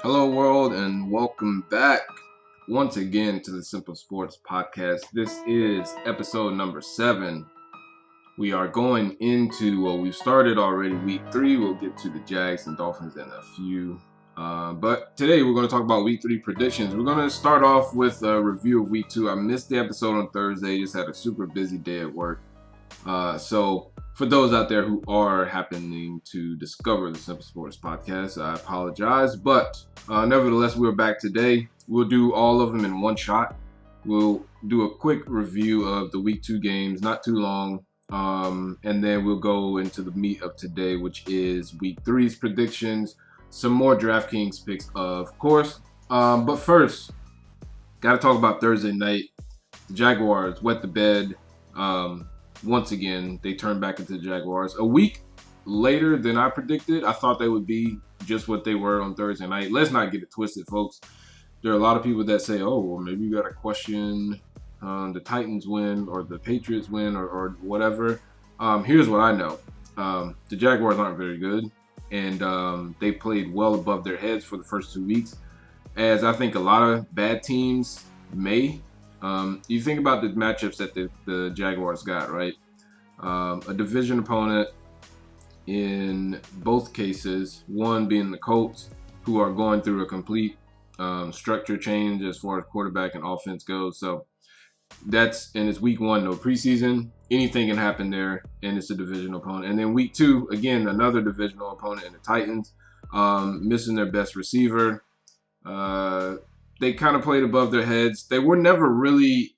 Hello, world, and welcome back once again to the Simple Sports Podcast. This is episode number 7. We are going into, we've started already week 3. We'll get to the Jags and Dolphins in a few. But today we're going to talk about week 3 predictions. We're going to start off with a review of week 2. I missed the episode on Thursday, just had a super busy day at work. So for those out there who are happening to discover the Simple Sports Podcast, I apologize. But nevertheless, we're back today. We'll do all of them in one shot. We'll do a quick review of the week 2 games, not too long. And then we'll go into the meat of today, which is week 3's predictions, some more Draftkings picks, of course. But first, got to talk about Thursday night. The Jaguars wet the bed. Once again, they turned back into the Jaguars. A week later than I predicted. I thought they would be just what they were on Thursday night. Let's not get it twisted, folks. There are a lot of people that say, oh, well, maybe you got to question the Titans win or the Patriots win or whatever. Here's what I know. The Jaguars aren't very good, and they played well above their heads for the first 2 weeks, as I think a lot of bad teams may. You think about the matchups that the Jaguars got, right? A division opponent in both cases, one being the Colts, who are going through a complete structure change as far as quarterback and offense goes. So and it's week 1, no preseason. Anything can happen there, and it's a division opponent. And then week 2, again, another divisional opponent in the Titans, missing their best receiver. They kind of played above their heads. They were never really.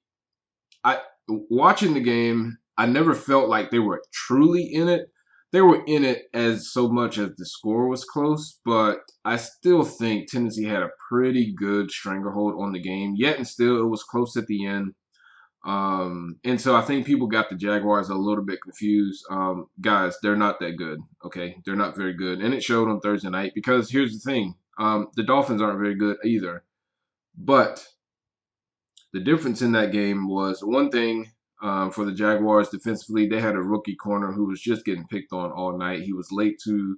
Watching the game, I never felt like they were truly in it. They were in it as so much as the score was close, but I still think Tennessee had a pretty good stranglehold on the game. Yet and still, it was close at the end. And so I think people got the Jaguars a little bit confused. Guys, they're not that good. Okay, they're not very good, and it showed on Thursday night. Because here's the thing: the Dolphins aren't very good either. But the difference in that game was one thing for the Jaguars defensively. They had a rookie corner who was just getting picked on all night. He was late to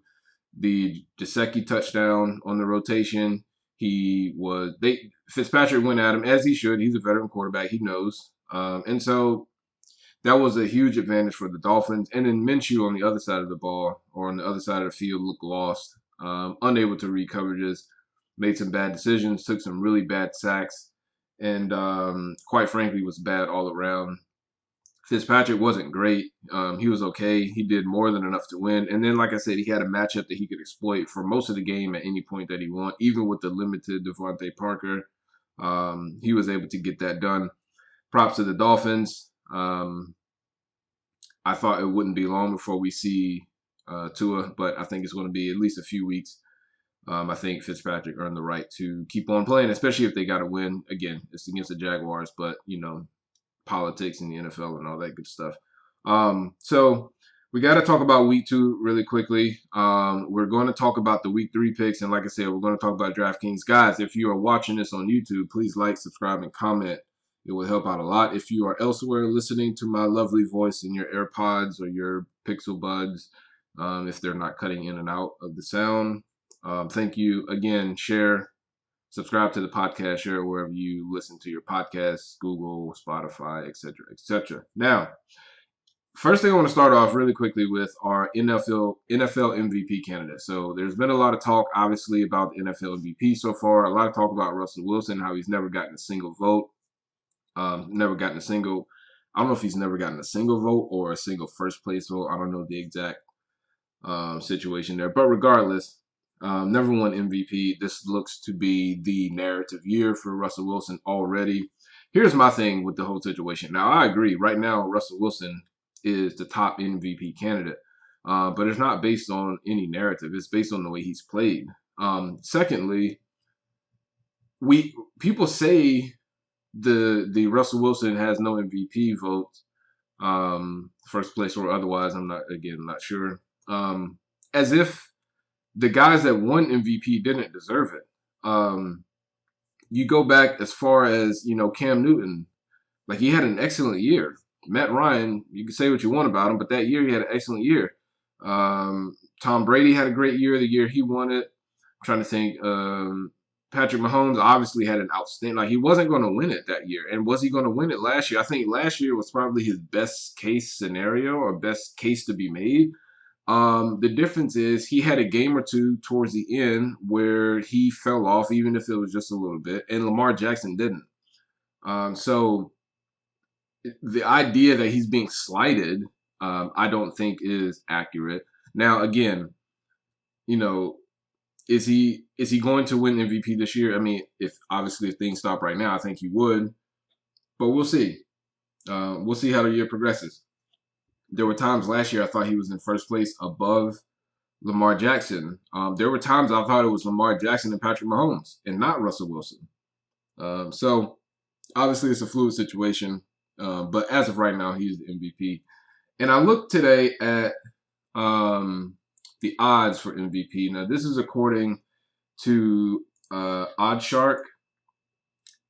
the Gesicki touchdown on the rotation. Fitzpatrick went at him, as he should. He's a veteran quarterback. He knows. And so that was a huge advantage for the Dolphins. And then Minshew on the other side of the ball, or on the other side of the field, looked lost, unable to read coverages. Made some bad decisions, took some really bad sacks, and quite frankly was bad all around. Fitzpatrick wasn't great. He was okay. He did more than enough to win. And then, like I said, he had a matchup that he could exploit for most of the game at any point that he wanted, even with the limited Devontae Parker. He was able to get that done. Props to the Dolphins. I thought it wouldn't be long before we see Tua, but I think it's going to be at least a few weeks. I think Fitzpatrick earned the right to keep on playing, especially if they got to win. Again, it's against the Jaguars, but, politics in the NFL and all that good stuff. So we got to talk about week 2 really quickly. We're going to talk about the week 3 picks. And like I said, we're going to talk about Draftkings. Guys, if you are watching this on YouTube, please like, subscribe, and comment. It will help out a lot. If you are elsewhere listening to my lovely voice in your AirPods or your Pixel Buds, if they're not cutting in and out of the sound, thank you again. Share, subscribe to the podcast, share wherever you listen to your podcasts, Google, Spotify, etc., etc. Now, first thing I want to start off really quickly with are NFL MVP candidates. So there's been a lot of talk, obviously, about the NFL MVP so far. A lot of talk about Russell Wilson, how he's never gotten a single vote. I don't know if he's never gotten a single vote or a single first place vote. I don't know the exact situation there. But regardless, never won MVP. This looks to be the narrative year for Russell Wilson already. Here's my thing with the whole situation. Now, I agree. Right now, Russell Wilson is the top MVP candidate. But it's not based on any narrative. It's based on the way he's played. Secondly, people say the Russell Wilson has no MVP votes, first place or otherwise. I'm not sure. As if the guys that won MVP didn't deserve it. You go back as far as, Cam Newton, like he had an excellent year. Matt Ryan, you can say what you want about him, but that year he had an excellent year. Tom Brady had a great year the year he won it. trying to think. Patrick Mahomes obviously had an outstanding. Like, he wasn't going to win it that year, and was he going to win it last year? I think last year was probably his best case scenario or best case to be made. The difference is he had a game or two towards the end where he fell off, even if it was just a little bit, and Lamar Jackson didn't. So the idea that he's being slighted, I don't think is accurate. Now, again, you know, is he going to win MVP this year? I mean, if things stop right now, I think he would, but we'll see. We'll see how the year progresses. There were times last year I thought he was in first place above Lamar Jackson. There were times I thought it was Lamar Jackson and Patrick Mahomes and not Russell Wilson. So obviously it's a fluid situation, but as of right now, he's the MVP. And I looked today at the odds for MVP. Now, this is according to OddsShark.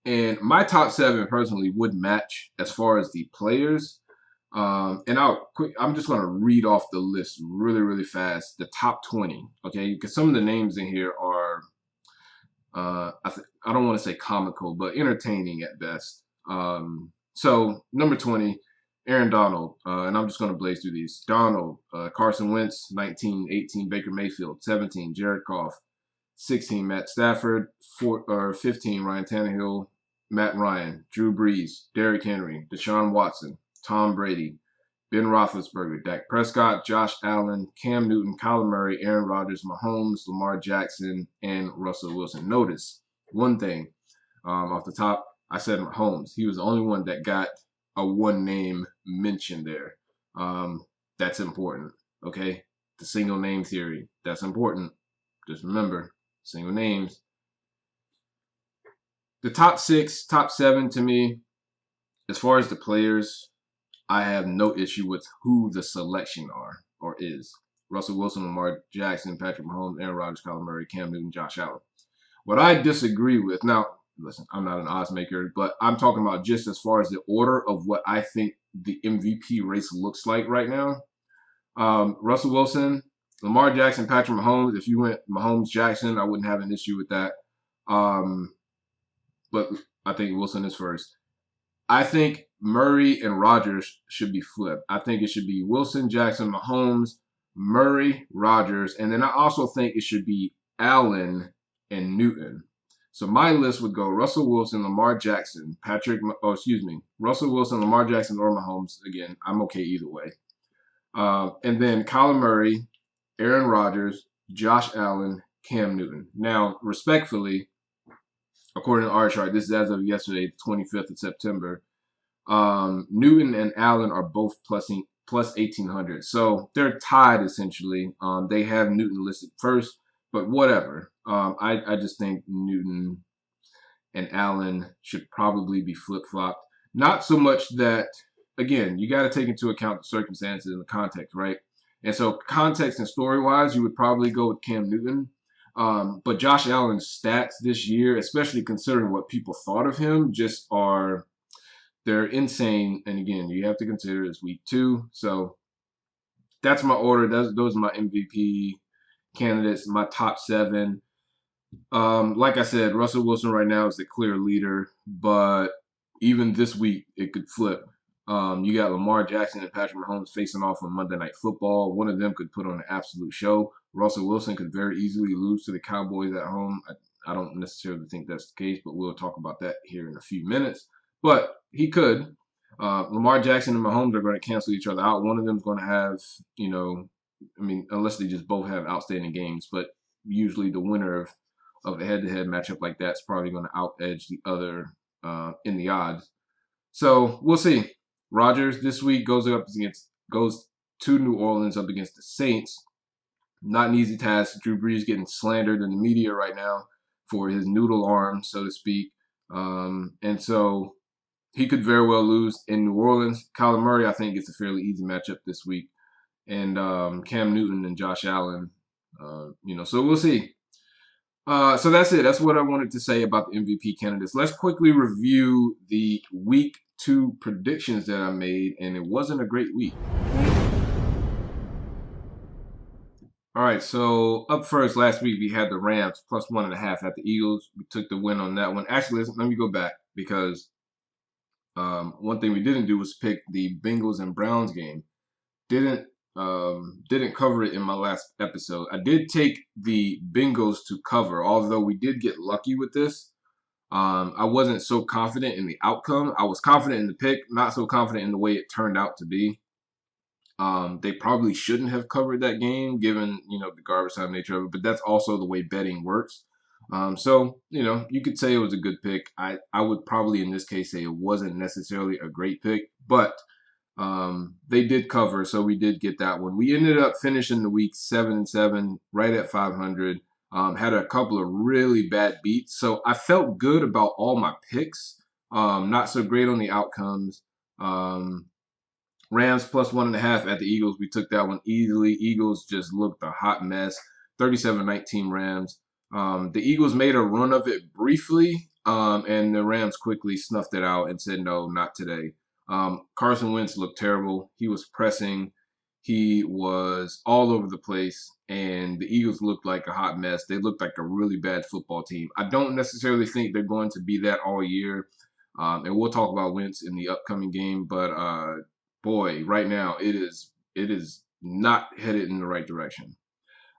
And my top 7 personally would match as far as the players. And I'm just going to read off the list really, really fast. The top 20, okay? Because some of the names in here are, I don't want to say comical, but entertaining at best. So number 20, Aaron Donald, and I'm just going to blaze through these. Donald, Carson Wentz, 19, 18, Baker Mayfield, 17, Jared Goff, 16, Matt Stafford, 15, Ryan Tannehill, Matt Ryan, Drew Brees, Derrick Henry, Deshaun Watson, Tom Brady, Ben Roethlisberger, Dak Prescott, Josh Allen, Cam Newton, Kyler Murray, Aaron Rodgers, Mahomes, Lamar Jackson, and Russell Wilson. Notice one thing off the top, I said Mahomes. He was the only one that got a one name mentioned there. That's important, okay? The single name theory, that's important. Just remember, single names. The top 6, top 7 to me, as far as the players, I have no issue with who the selection are or is. Russell Wilson, Lamar Jackson, Patrick Mahomes, Aaron Rodgers, Kyler Murray, Cam Newton, Josh Allen. What I disagree with, now, listen, I'm not an odds maker, but I'm talking about just as far as the order of what I think the MVP race looks like right now. Russell Wilson, Lamar Jackson, Patrick Mahomes. If you went Mahomes, Jackson, I wouldn't have an issue with that. But I think Wilson is first. I think Murray and Rodgers should be flipped. I think it should be Wilson, Jackson, Mahomes, Murray, Rodgers, and then I also think it should be Allen and Newton. So my list would go Russell Wilson, Lamar Jackson, Russell Wilson, Lamar Jackson, or Mahomes. Again, I'm okay either way. And then Kyler Murray, Aaron Rodgers, Josh Allen, Cam Newton. Now, respectfully, according to our chart, this is as of yesterday, 25th of September. Newton and Allen are both plus 1,800. So they're tied, essentially. They have Newton listed first, but whatever. I just think Newton and Allen should probably be flip-flopped. Not so much that, again, you got to take into account the circumstances and the context, right? And so context and story-wise, you would probably go with Cam Newton. But Josh Allen's stats this year, especially considering what people thought of him, they're insane. And again, you have to consider it's week 2. So that's my order. Those are my MVP candidates, my top 7. Like I said, Russell Wilson right now is the clear leader, but even this week it could flip. You got Lamar Jackson and Patrick Mahomes facing off on Monday Night Football. One of them could put on an absolute show. Russell Wilson could very easily lose to the Cowboys at home. I don't necessarily think that's the case, but we'll talk about that here in a few minutes. But he could. Lamar Jackson and Mahomes are going to cancel each other out. One of them is going to have, unless they just both have outstanding games, but usually the winner of a head-to-head matchup like that is probably going to out-edge the other in the odds. So we'll see. Rodgers this week goes to New Orleans up against the Saints. Not an easy task. Drew Brees getting slandered in the media right now for his noodle arm, so to speak. And so he could very well lose in New Orleans. Kyler Murray, I think, gets a fairly easy matchup this week. And Cam Newton and Josh Allen, so we'll see. So that's it. That's what I wanted to say about the MVP candidates. Let's quickly review the week 2 predictions that I made, and it wasn't a great week. All right, so up first last week we had the Rams plus 1.5 at the Eagles. We took the win on that one. Actually, let me go back because one thing we didn't do was pick the Bengals and Browns game. Didn't cover it in my last episode. I did take the Bengals to cover, although we did get lucky with this. I wasn't so confident in the outcome. I was confident in the pick, not so confident in the way it turned out to be. They probably shouldn't have covered that game given, the garbage time nature of it, but that's also the way betting works. So, you could say it was a good pick. I would probably in this case say it wasn't necessarily a great pick, but they did cover, so we did get that one. We ended up finishing the week 7-7, right at 500. Had a couple of really bad beats, so I felt good about all my picks. Not so great on the outcomes. Rams plus 1.5 at the Eagles. We took that one easily. Eagles just looked a hot mess. 37-19 Rams. The Eagles made a run of it briefly, and the Rams quickly snuffed it out and said, no, not today. Carson Wentz looked terrible. He was pressing. He was all over the place, and the Eagles looked like a hot mess. They looked like a really bad football team. I don't necessarily think they're going to be that all year, and we'll talk about Wentz in the upcoming game, but boy, right now it is not headed in the right direction.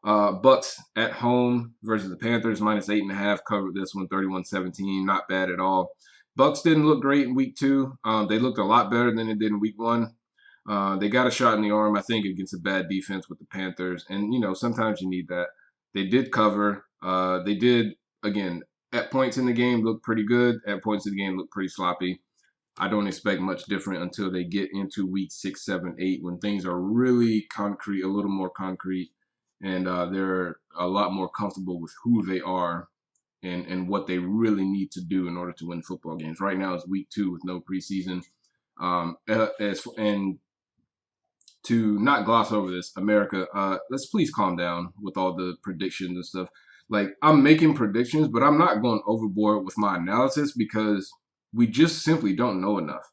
Bucks at home versus the Panthers, minus 8.5. Covered this one, 31-17. Not bad at all. Bucks didn't look great in week 2. They looked a lot better than they did in week 1. They got a shot in the arm, I think, against a bad defense with the Panthers. And, sometimes you need that. They did cover. They did, again, at points in the game, look pretty good. At points in the game, look pretty sloppy. I don't expect much different until they get into week 6, 7, 8, when things are really concrete, a little more concrete, and they're a lot more comfortable with who they are and what they really need to do in order to win football games. Right now it's week 2 with no preseason. And to not gloss over this, America, let's please calm down with all the predictions and stuff. Like, I'm making predictions, but I'm not going overboard with my analysis because we just simply don't know enough.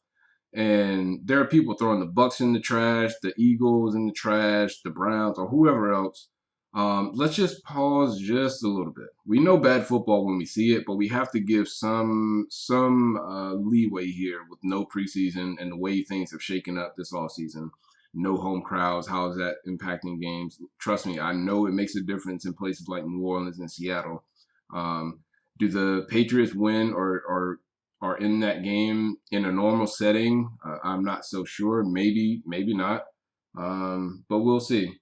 And there are people throwing the Bucks in the trash, the Eagles in the trash, the Browns, or whoever else. Let's just pause just a little bit. We know bad football when we see it, but we have to give some leeway here with no preseason and the way things have shaken up this offseason. No home crowds. How is that impacting games? Trust me, I know it makes a difference in places like New Orleans and Seattle. Do the Patriots win or are in that game in a normal setting? I'm not so sure. Maybe not. But we'll see.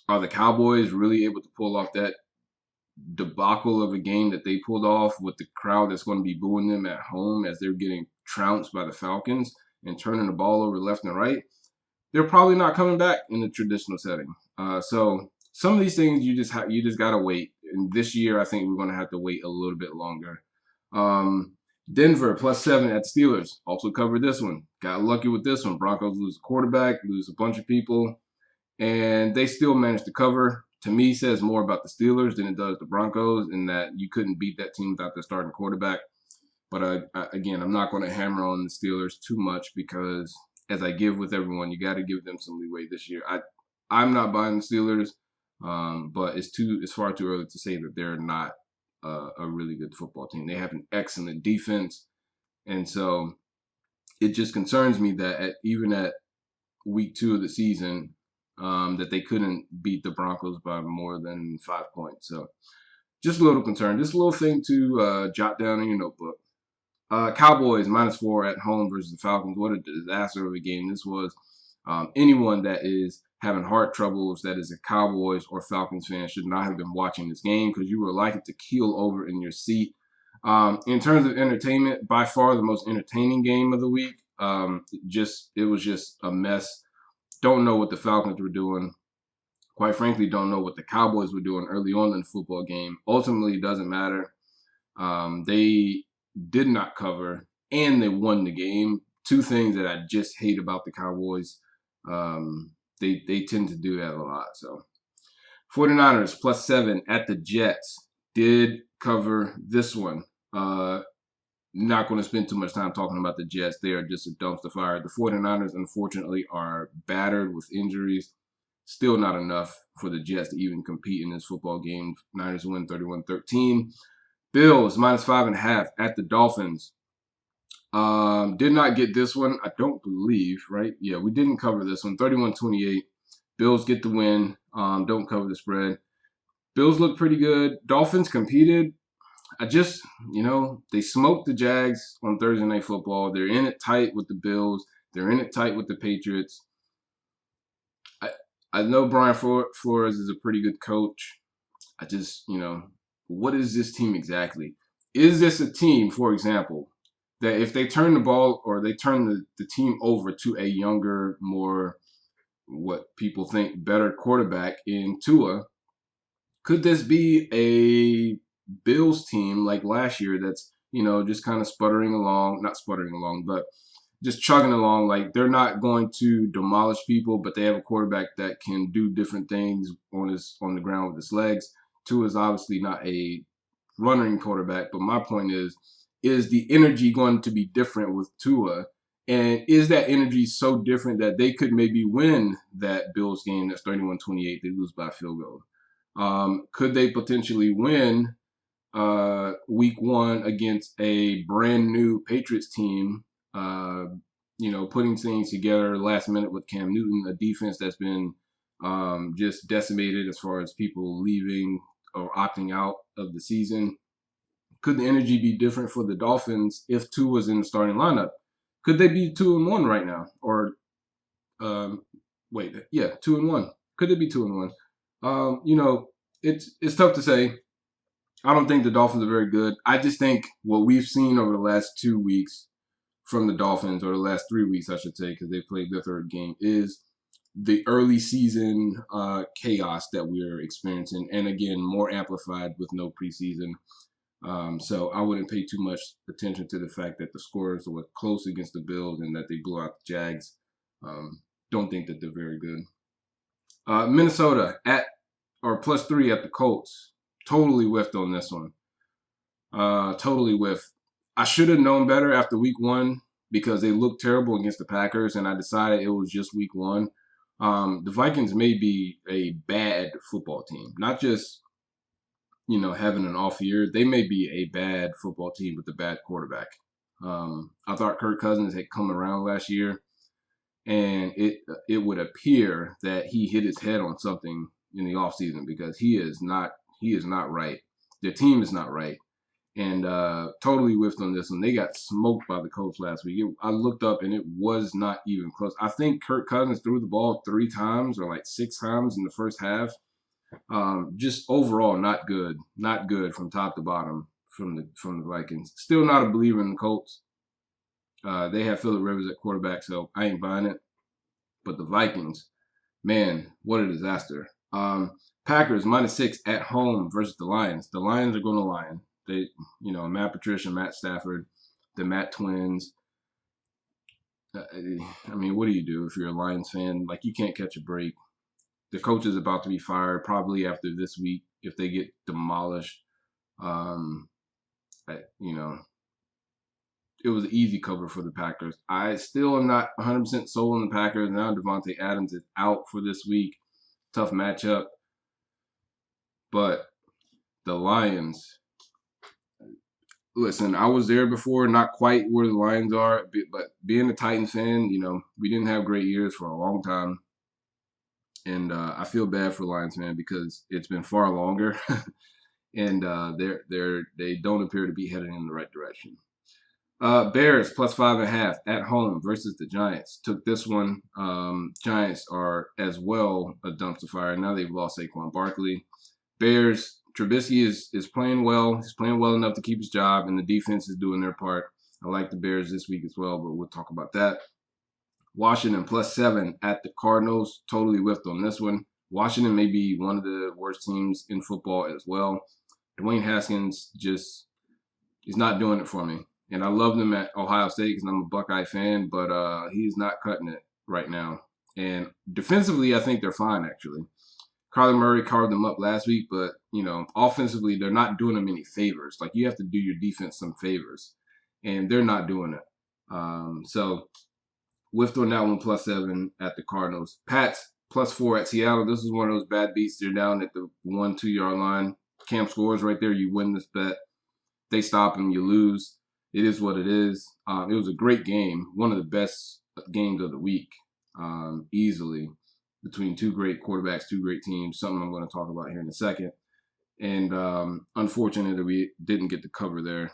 Are the Cowboys really able to pull off that debacle of a game that they pulled off with the crowd that's going to be booing them at home as they're getting trounced by the Falcons and turning the ball over left and right? They're probably not coming back in the traditional setting. So some of these things you just gotta wait. And this year, I think we're gonna have to wait a little bit longer. Denver plus 7 at the Steelers. Also covered this one. Got lucky with this one. Broncos lose a quarterback, lose a bunch of people, and they still managed to cover. To me, says more about the Steelers than it does the Broncos, in that you couldn't beat that team without their starting quarterback. But again, I'm not going to hammer on the Steelers too much because, as I give with everyone, you got to give them some leeway this year. I'm not buying the Steelers, but it's far too early to say that they're not a really good football team. They have an excellent defense, and so it just concerns me that even at week 2 of the season, that they couldn't beat the Broncos by more than 5 points. So just a little concern. Just a little thing to jot down in your notebook. Cowboys -4 at home versus the Falcons. What a disaster of a game this was. Anyone that is having heart troubles that is a Cowboys or Falcons fan should not have been watching this game because you were likely to keel over in your seat. In terms of entertainment, by far the most entertaining game of the week. It was just a mess. Don't know what the Falcons were doing. Quite frankly, don't know what the Cowboys were doing early on in the football game. Ultimately, it doesn't matter. They did not cover, and they won the game. 2 things that I just hate about the Cowboys. They tend to do that a lot. So 49ers +7 at the Jets. Did cover this one. Not going to spend too much time talking about the Jets. They are just a dumpster fire. The 49ers, unfortunately, are battered with injuries. Still not enough for the Jets to even compete in this football game. Niners win 31-13. Bills minus 5.5 at the Dolphins. Did not get this one, I don't believe, right? Yeah, we didn't cover this one. 31-28. Bills get the win. Don't cover the spread. Bills look pretty good. Dolphins competed. They smoked the Jags on Thursday Night Football. They're in it tight with the Bills. They're in it tight with the Patriots. I know Brian Flores is a pretty good coach. What is this team exactly? Is this a team, for example, that if they turn the ball or they turn the team over to a younger, more what people think better quarterback in Tua, could this be a Bills team like last year that's, just kind of not sputtering along, but just chugging along? Like, they're not going to demolish people, but they have a quarterback that can do different things on the ground with his legs. Tua is obviously not a running quarterback, but my point is the energy going to be different with Tua? And is that energy so different that they could maybe win that Bills game that's 31-28, they lose by a field goal? Could they potentially win week one against a brand new Patriots team, putting things together last minute with Cam Newton, a defense that's been just decimated as far as people leaving or opting out of the season? Could the energy be different for the Dolphins if Tua was in the starting lineup? Could they be 2-1 right now? Or 2-1. Could they be 2-1? It's tough to say. I don't think the Dolphins are very good. I just think what we've seen over the last 2 weeks from the Dolphins, or the last 3 weeks, I should say, because they played their third game, is the early season chaos that we're experiencing, and again, more amplified with no preseason. So I wouldn't pay too much attention to the fact that the scores were close against the Bills and that they blew out the Jags. Don't think that they're very good. Minnesota +3 at the Colts. Totally whiffed on this one. Totally whiffed. I should have known better after week one because they looked terrible against the Packers, and I decided it was just week one. The Vikings may be a bad football team, not just having an off year. They may be a bad football team with a bad quarterback. I thought Kirk Cousins had come around last year, and it would appear that he hit his head on something in the offseason because he is not right. Their team is not right. And totally whiffed on this one. They got smoked by the Colts last week. I looked up, and it was not even close. I think Kirk Cousins threw the ball 3 times or like 6 times in the first half. Just overall, not good. Not good from top to bottom from the Vikings. Still not a believer in the Colts. They have Phillip Rivers at quarterback, so I ain't buying it. But the Vikings, man, what a disaster. Packers -6 at home versus the Lions. The Lions are going to Lion. They, Matt Patricia, Matt Stafford, the Matt twins. I mean, what do you do if you're a Lions fan? Like, you can't catch a break. The coach is about to be fired probably after this week if they get demolished. It was an easy cover for the Packers. I still am not 100% sold on the Packers. Now Devontae Adams is out for this week. Tough matchup. But the Lions, listen, I was there before, not quite where the Lions are, but being a Titans fan, we didn't have great years for a long time. And I feel bad for Lions fan because it's been far longer, and they don't appear to be heading in the right direction. Bears +5.5 at home versus the Giants. Took this one. Giants are as well a dumpster fire. Now they've lost Saquon Barkley. Bears, Trubisky is playing well. He's playing well enough to keep his job, and the defense is doing their part. I like the Bears this week as well, but we'll talk about that. Washington +7 at the Cardinals. Totally whiffed on this one. Washington may be one of the worst teams in football as well. Dwayne Haskins he's not doing it for me. And I love him at Ohio State because I'm a Buckeye fan, but he's not cutting it right now. And defensively, I think they're fine, actually. Kyler Murray carved them up last week, but, offensively, they're not doing them any favors. Like, you have to do your defense some favors, and they're not doing it. So, whiffed on that one +7 at the Cardinals. Pats +4 at Seattle. This is one of those bad beats. They're down at the 1-2 yard line. Cam scores right there. You win this bet. They stop him. You lose. It is what it is. It was a great game. One of the best games of the week, easily, between two great quarterbacks, two great teams. Something I'm going to talk about here in a second. And unfortunately, we didn't get the cover there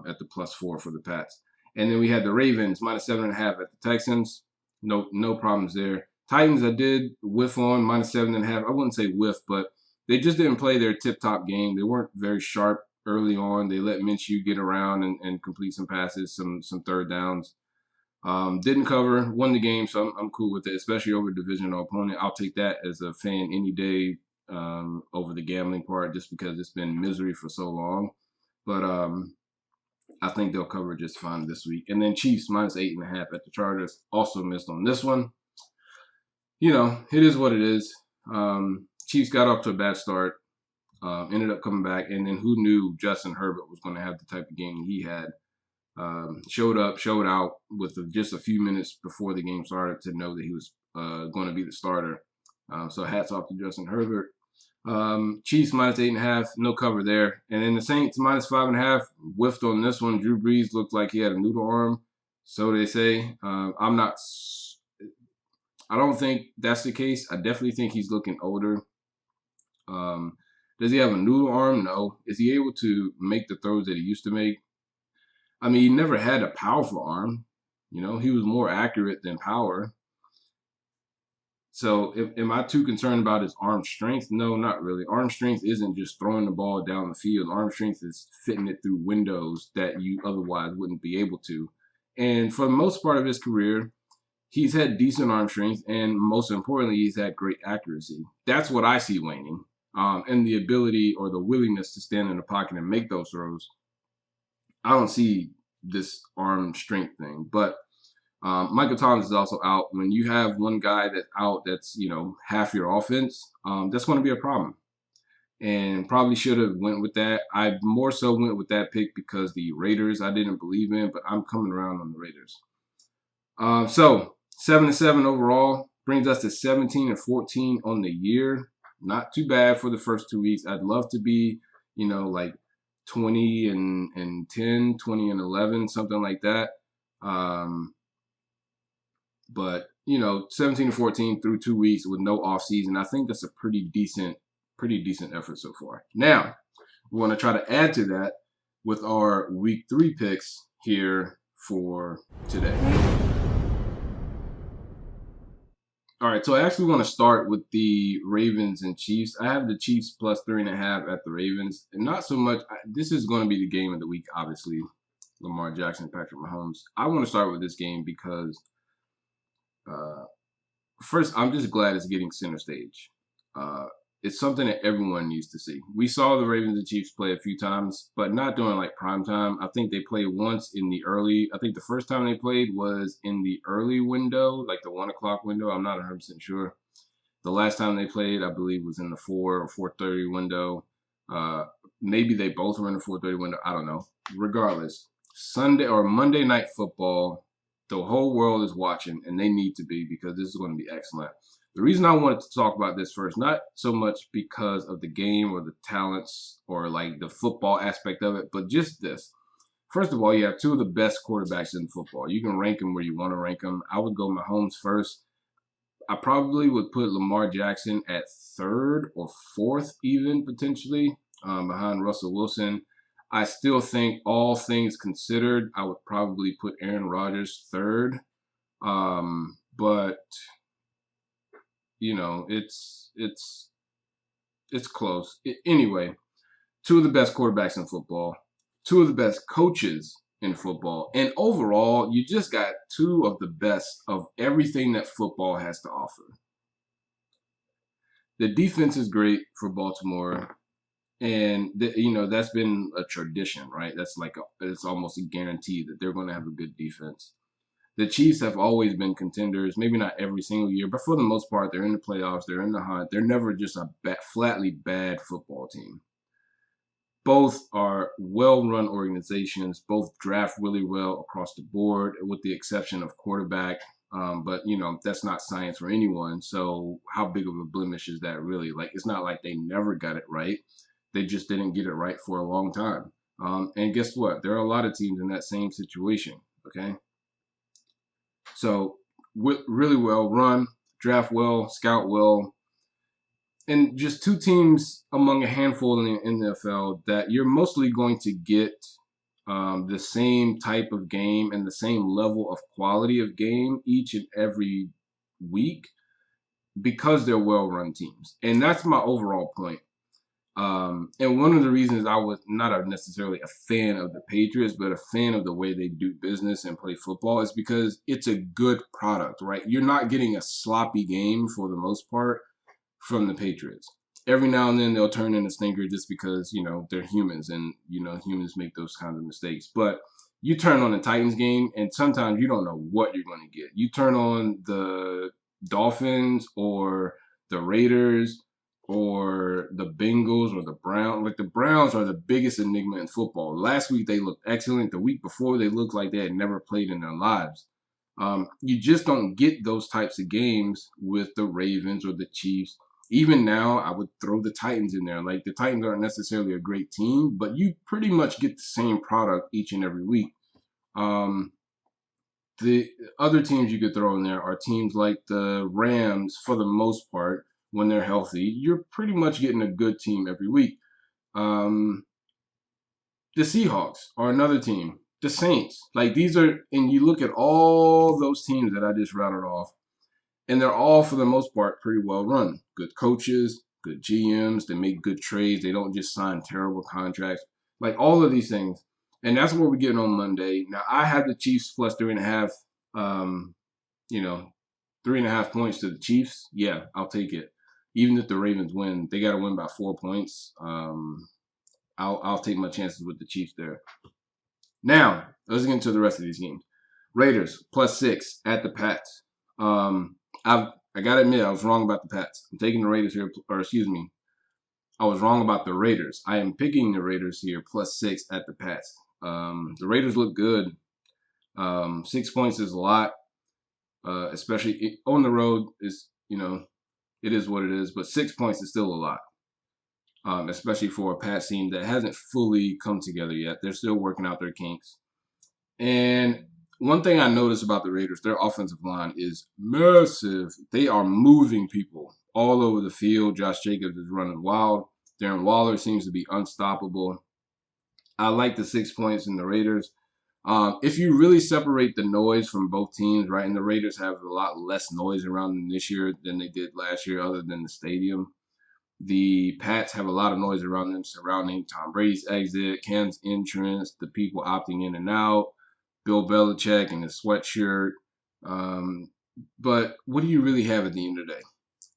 at the +4 for the Pats. And then we had the Ravens -7.5 at the Texans. No problems there. Titans, I did whiff on -7.5. I wouldn't say whiff, but they just didn't play their tip-top game. They weren't very sharp early on. They let Minshew get around and complete some passes, some third downs. Didn't cover, won the game, so I'm cool with it, especially over a divisional opponent. I'll take that as a fan any day over the gambling part, just because it's been misery for so long. But I think they'll cover just fine this week. And then Chiefs -8.5 at the Chargers. Also missed on this one. You know, it is what it is. Chiefs got off to a bad start. Ended up coming back. And then who knew Justin Herbert was going to have the type of game he had. Showed up, showed out with just a few minutes before the game started to know that he was going to be the starter. So hats off to Justin Herbert. Chiefs -8.5, no cover there. And then the Saints -5.5, whiffed on this one. Drew Brees looked like he had a noodle arm, so they say. I don't think that's the case. I definitely think he's looking older. Does he have a noodle arm? No. Is he able to make the throws that he used to make? I mean, he never had a powerful arm. You know, he was more accurate than power. So am I too concerned about his arm strength? No, not really. Arm strength isn't just throwing the ball down the field. Arm strength is fitting it through windows that you otherwise wouldn't be able to. And for the most part of his career, he's had decent arm strength, and most importantly, he's had great accuracy. That's what I see waning. And the ability or the willingness to stand in the pocket and make those throws. I don't see this arm strength thing. But Michael Thomas is also out. When you have one guy that's out that's, you know, half your offense, that's going to be a problem. And probably should have went with that. I more so went with that pick because the Raiders I didn't believe in, but I'm coming around on the Raiders. So 7-7 overall brings us to 17-14 on the year. Not too bad for the first 2 weeks. I'd love to be, you know, like 20-10, 20-11, something like that. But, you know, 17-14 through 2 weeks with no off season. I think that's a pretty decent effort so far. Now, we want to try to add to that with our week 3 picks here for today. All right, so I actually want to start with the Ravens and Chiefs. I have the Chiefs +3.5 at the Ravens. And not so much, this is going to be the game of the week, obviously. Lamar Jackson, Patrick Mahomes. I want to start with this game because first, I'm just glad it's getting center stage. It's something that everyone needs to see. We saw the Ravens and Chiefs play a few times, but not during like prime time. I think they played once in the early. I think the first time they played was in the early window, like the 1 o'clock window. I'm not 100% sure. The last time they played, I believe, was in the 4 or 4:30 window. Maybe they both were in the 4:30 window. I don't know. Regardless, Sunday or Monday Night Football, the whole world is watching, and they need to be because this is going to be excellent. The reason I wanted to talk about this first, not so much because of the game or the talents or like the football aspect of it, but just this. First of all, you have two of the best quarterbacks in football. You can rank them where you want to rank them. I would go Mahomes first. I probably would put Lamar Jackson at 3rd or 4th even potentially behind Russell Wilson. I still think all things considered, I would probably put Aaron Rodgers 3rd. But you know, it's close. Anyway, two of the best quarterbacks in football, two of the best coaches in football, and overall, you just got two of the best of everything that football has to offer. The defense is great for Baltimore, and you know that's been a tradition, right? That's like it's almost a guarantee that they're going to have a good defense. The Chiefs have always been contenders, maybe not every single year, but for the most part, they're in the playoffs, they're in the hunt. They're never just a flatly bad football team. Both are well-run organizations. Both draft really well across the board, with the exception of quarterback. But, that's not science for anyone. So how big of a blemish is that really? Like, it's not like they never got it right. They just didn't get it right for a long time. And guess what? There are a lot of teams in that same situation, okay? So really well run, draft well, scout well, and just two teams among a handful in the NFL that you're mostly going to get the same type of game and the same level of quality of game each and every week because they're well-run teams. And that's my overall point. And one of the reasons I was not necessarily a fan of the Patriots, but a fan of the way they do business and play football is because it's a good product, right? You're not getting a sloppy game for the most part from the Patriots. Every now and then they'll turn in a stinker just because, they're humans and, humans make those kinds of mistakes. But you turn on the Titans game and sometimes you don't know what you're going to get. You turn on the Dolphins or the Raiders or the Bengals or the Browns. Like, the Browns are the biggest enigma in football. Last week they looked excellent. The week before they looked like they had never played in their lives. You just don't get those types of games with the Ravens or the Chiefs. Even now, I would throw the Titans in there. Like, the Titans aren't necessarily a great team, but you pretty much get the same product each and every week. The other teams you could throw in there are teams like the Rams, for the most part, when they're healthy. You're pretty much getting a good team every week. The Seahawks are another team. The Saints. Like, these are, and you look at all those teams that I just routed off, and they're all, for the most part, pretty well run. Good coaches, good GMs. They make good trades. They don't just sign terrible contracts. Like, all of these things. And that's what we're getting on Monday. Now, I had the Chiefs plus 3.5, 3.5 points to the Chiefs. Yeah, I'll take it. Even if the Ravens win, they got to win by 4 points. I'll take my chances with the Chiefs there. Now, let's get into the rest of these games. Raiders plus 6 at the Pats. I got to admit, I was wrong about the Pats. I'm taking the Raiders here, or excuse me, I was wrong about the Raiders. I am picking the Raiders here plus 6 at the Pats. The Raiders look good. 6 points is a lot, especially on the road. It is what it is, but 6 points is still a lot, especially for a Pats team that hasn't fully come together yet. They're still working out their kinks. And one thing I noticed about the Raiders, their offensive line is massive. They are moving people all over the field. Josh Jacobs is running wild. Darren Waller seems to be unstoppable. I like the 6 points in the Raiders. If you really separate the noise from both teams, right, and the Raiders have a lot less noise around them this year than they did last year other than the stadium. The Pats have a lot of noise around them surrounding Tom Brady's exit, Cam's entrance, the people opting in and out, Bill Belichick in his sweatshirt. But what do you really have at the end of the day?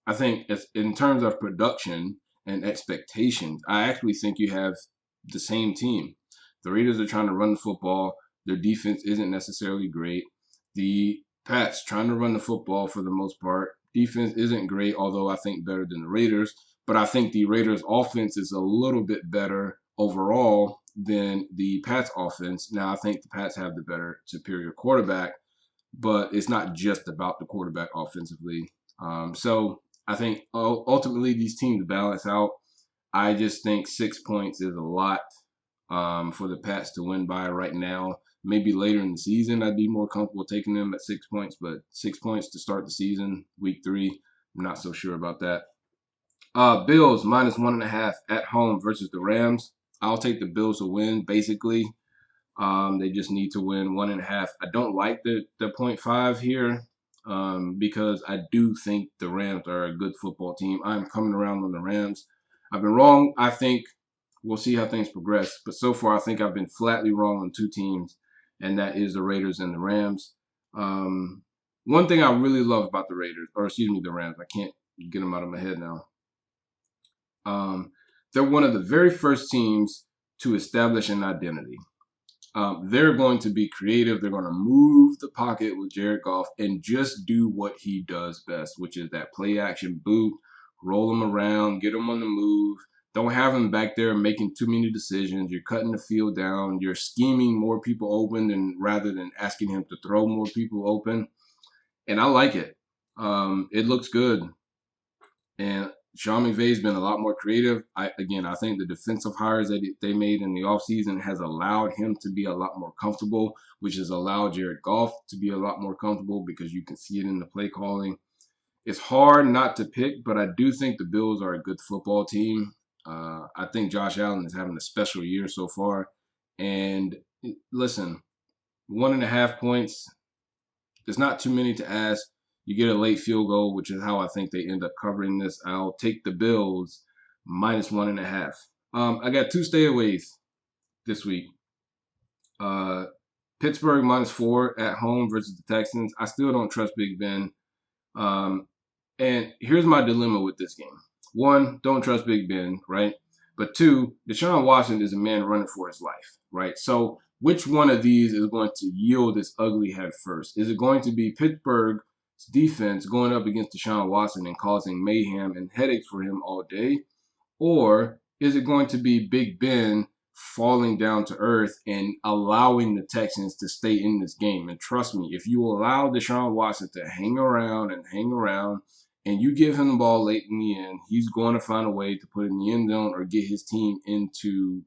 I think in terms of production and expectations, I actually think you have the same team. The Raiders are trying to run the football. Their defense isn't necessarily great. The Pats trying to run the football for the most part. Defense isn't great, although I think better than the Raiders. But I think the Raiders' offense is a little bit better overall than the Pats' offense. Now, I think the Pats have the better, superior quarterback, but it's not just about the quarterback offensively. So I think ultimately these teams balance out. I just think 6 points is a lot for the Pats to win by right now. Maybe later in the season, I'd be more comfortable taking them at 6 points, but 6 points to start the season, week 3, I'm not so sure about that. Bills minus 1.5 at home versus the Rams. I'll take the Bills to win, basically. They just need to win 1.5. I don't like the 0.5 here because I do think the Rams are a good football team. I'm coming around on the Rams. I've been wrong. I think we'll see how things progress. But so far, I think I've been flatly wrong on 2 teams, and that is the Raiders and the Rams. One thing I really love about the Rams, I can't get them out of my head now. They're one of the very first teams to establish an identity. They're going to be creative. They're going to move the pocket with Jared Goff and just do what he does best, which is that play action boot, roll him around, get him on the move. Don't have him back there making too many decisions. You're cutting the field down. You're scheming more people open rather than asking him to throw more people open. and I like it. It looks good. And Sean McVay's been a lot more creative. I think the defensive hires that they made in the offseason has allowed him to be a lot more comfortable, which has allowed Jared Goff to be a lot more comfortable because you can see it in the play calling. It's hard not to pick, but I do think the Bills are a good football team. I think Josh Allen is having a special year so far. And listen, 1.5 points, it's not too many to ask. You get a late field goal, which is how I think they end up covering this. I'll take the Bills -1.5. I got 2 stayaways this week. Pittsburgh -4 at home versus the Texans. I still don't trust Big Ben. And here's my dilemma with this game. 1, don't trust Big Ben, right? But 2, Deshaun Watson is a man running for his life, right? So which one of these is going to yield this ugly head first? Is it going to be Pittsburgh's defense going up against Deshaun Watson and causing mayhem and headaches for him all day? Or is it going to be Big Ben falling down to earth and allowing the Texans to stay in this game? And trust me, if you allow Deshaun Watson to hang around and you give him the ball late in the end, he's going to find a way to put it in the end zone or get his team into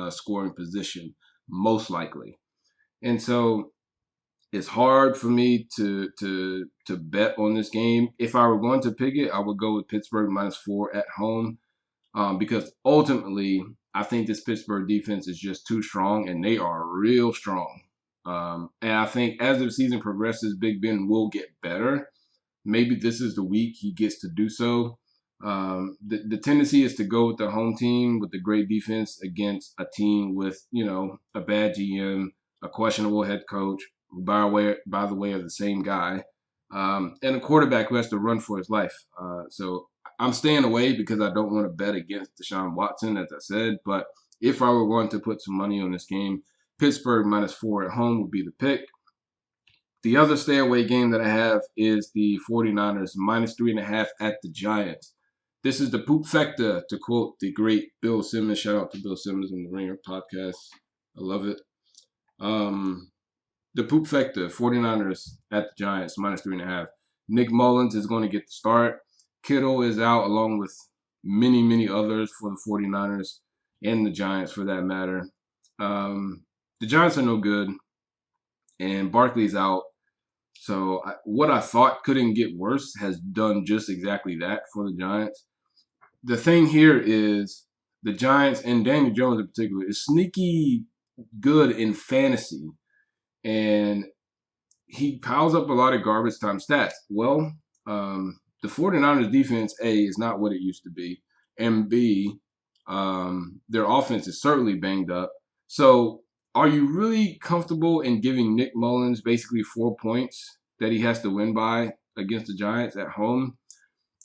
scoring position, most likely. And so it's hard for me to bet on this game. If I were going to pick it, I would go with Pittsburgh -4 at home because ultimately I think this Pittsburgh defense is just too strong, and they are real strong. And I think as the season progresses, Big Ben will get better. Maybe this is the week he gets to do so. The tendency is to go with the home team with the great defense against a team with, a bad GM, a questionable head coach, by the way of the same guy, and a quarterback who has to run for his life. So I'm staying away because I don't want to bet against Deshaun Watson, as I said. But if I were going to put some money on this game, Pittsburgh -4 at home would be the pick. The other stay away game that I have is the 49ers -3.5 at the Giants. This is the poop factor, to quote the great Bill Simmons. Shout out to Bill Simmons in the Ringer podcast. I love it. The poop factor, 49ers at the Giants, -3.5. Nick Mullins is going to get the start. Kittle is out along with many, many others for the 49ers and the Giants for that matter. The Giants are no good, and Barkley's out. So what I thought couldn't get worse has done just exactly that for the Giants. The thing here is the Giants, and Daniel Jones in particular, is sneaky good in fantasy. And he piles up a lot of garbage time stats. Well, the 49ers defense, A, is not what it used to be. And B, their offense is certainly banged up. So are you really comfortable in giving Nick Mullins basically 4 points that he has to win by against the Giants at home?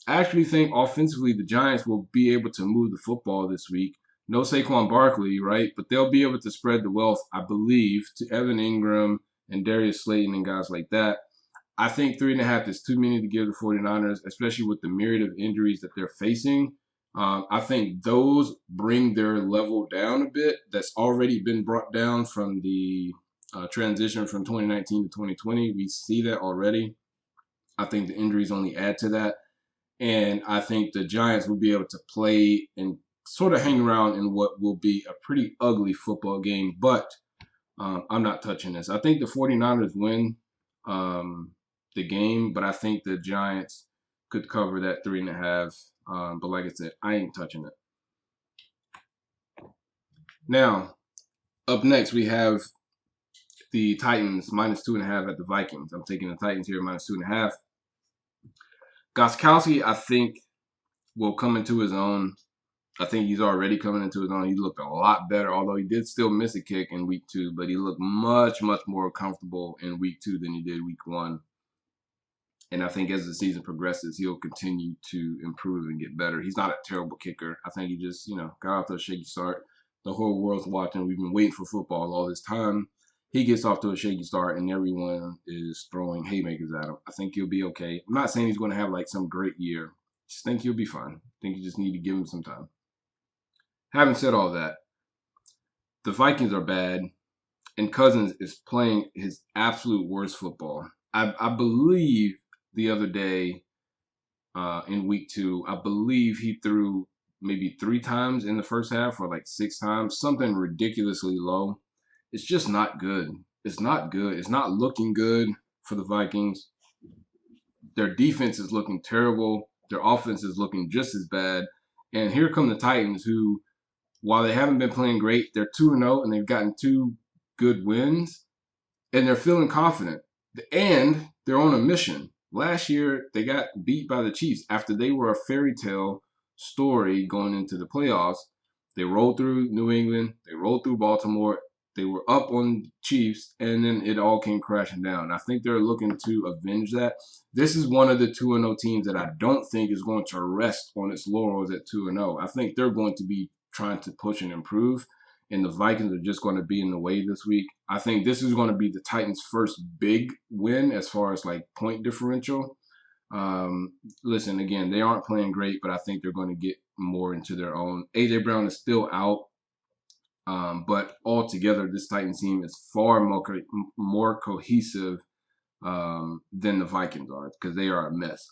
I actually think offensively the Giants will be able to move the football this week. No Saquon Barkley, right? But they'll be able to spread the wealth, I believe, to Evan Ingram and Darius Slayton and guys like that. I think 3.5 is too many to give the 49ers, especially with the myriad of injuries that they're facing. I think those bring their level down a bit. That's already been brought down from the transition from 2019 to 2020. We see that already. I think the injuries only add to that. And I think the Giants will be able to play and sort of hang around in what will be a pretty ugly football game. But I'm not touching this. I think the 49ers win the game, but I think the Giants could cover that 3.5. But like I said, I ain't touching it. Now, up next, we have the Titans -2.5 at the Vikings. I'm taking the Titans here -2.5. Gostkowski, I think, will come into his own. I think he's already coming into his own. He looked a lot better, although he did still miss a kick in week 2, but he looked much, much more comfortable in week 2 than he did week 1. And I think as the season progresses, he'll continue to improve and get better. He's not a terrible kicker. I think he just, got off to a shaky start. The whole world's watching. We've been waiting for football all this time. He gets off to a shaky start, and everyone is throwing haymakers at him. I think he'll be okay. I'm not saying he's going to have, some great year. Just think he'll be fine. I think you just need to give him some time. Having said all that, the Vikings are bad, and Cousins is playing his absolute worst football. I believe the other day in week 2. I believe he threw maybe 3 times in the first half or like 6 times, something ridiculously low. It's just not good. It's not good. It's not looking good for the Vikings. Their defense is looking terrible. Their offense is looking just as bad. And here come the Titans, who, while they haven't been playing great, they're 2-0 and they've gotten 2 good wins. And they're feeling confident. And they're on a mission. Last year, they got beat by the Chiefs after they were a fairy tale story going into the playoffs. They rolled through New England. They rolled through Baltimore. They were up on Chiefs, and then it all came crashing down. I think they're looking to avenge that. This is one of the 2-0 teams that I don't think is going to rest on its laurels at 2-0. I think they're going to be trying to push and improve, and the Vikings are just going to be in the way this week. I think this is going to be the Titans' first big win as far as like point differential. Listen, again, they aren't playing great, but I think they're going to get more into their own. A.J. Brown is still out. But altogether, this Titans team is far more cohesive than the Vikings are, because they are a mess.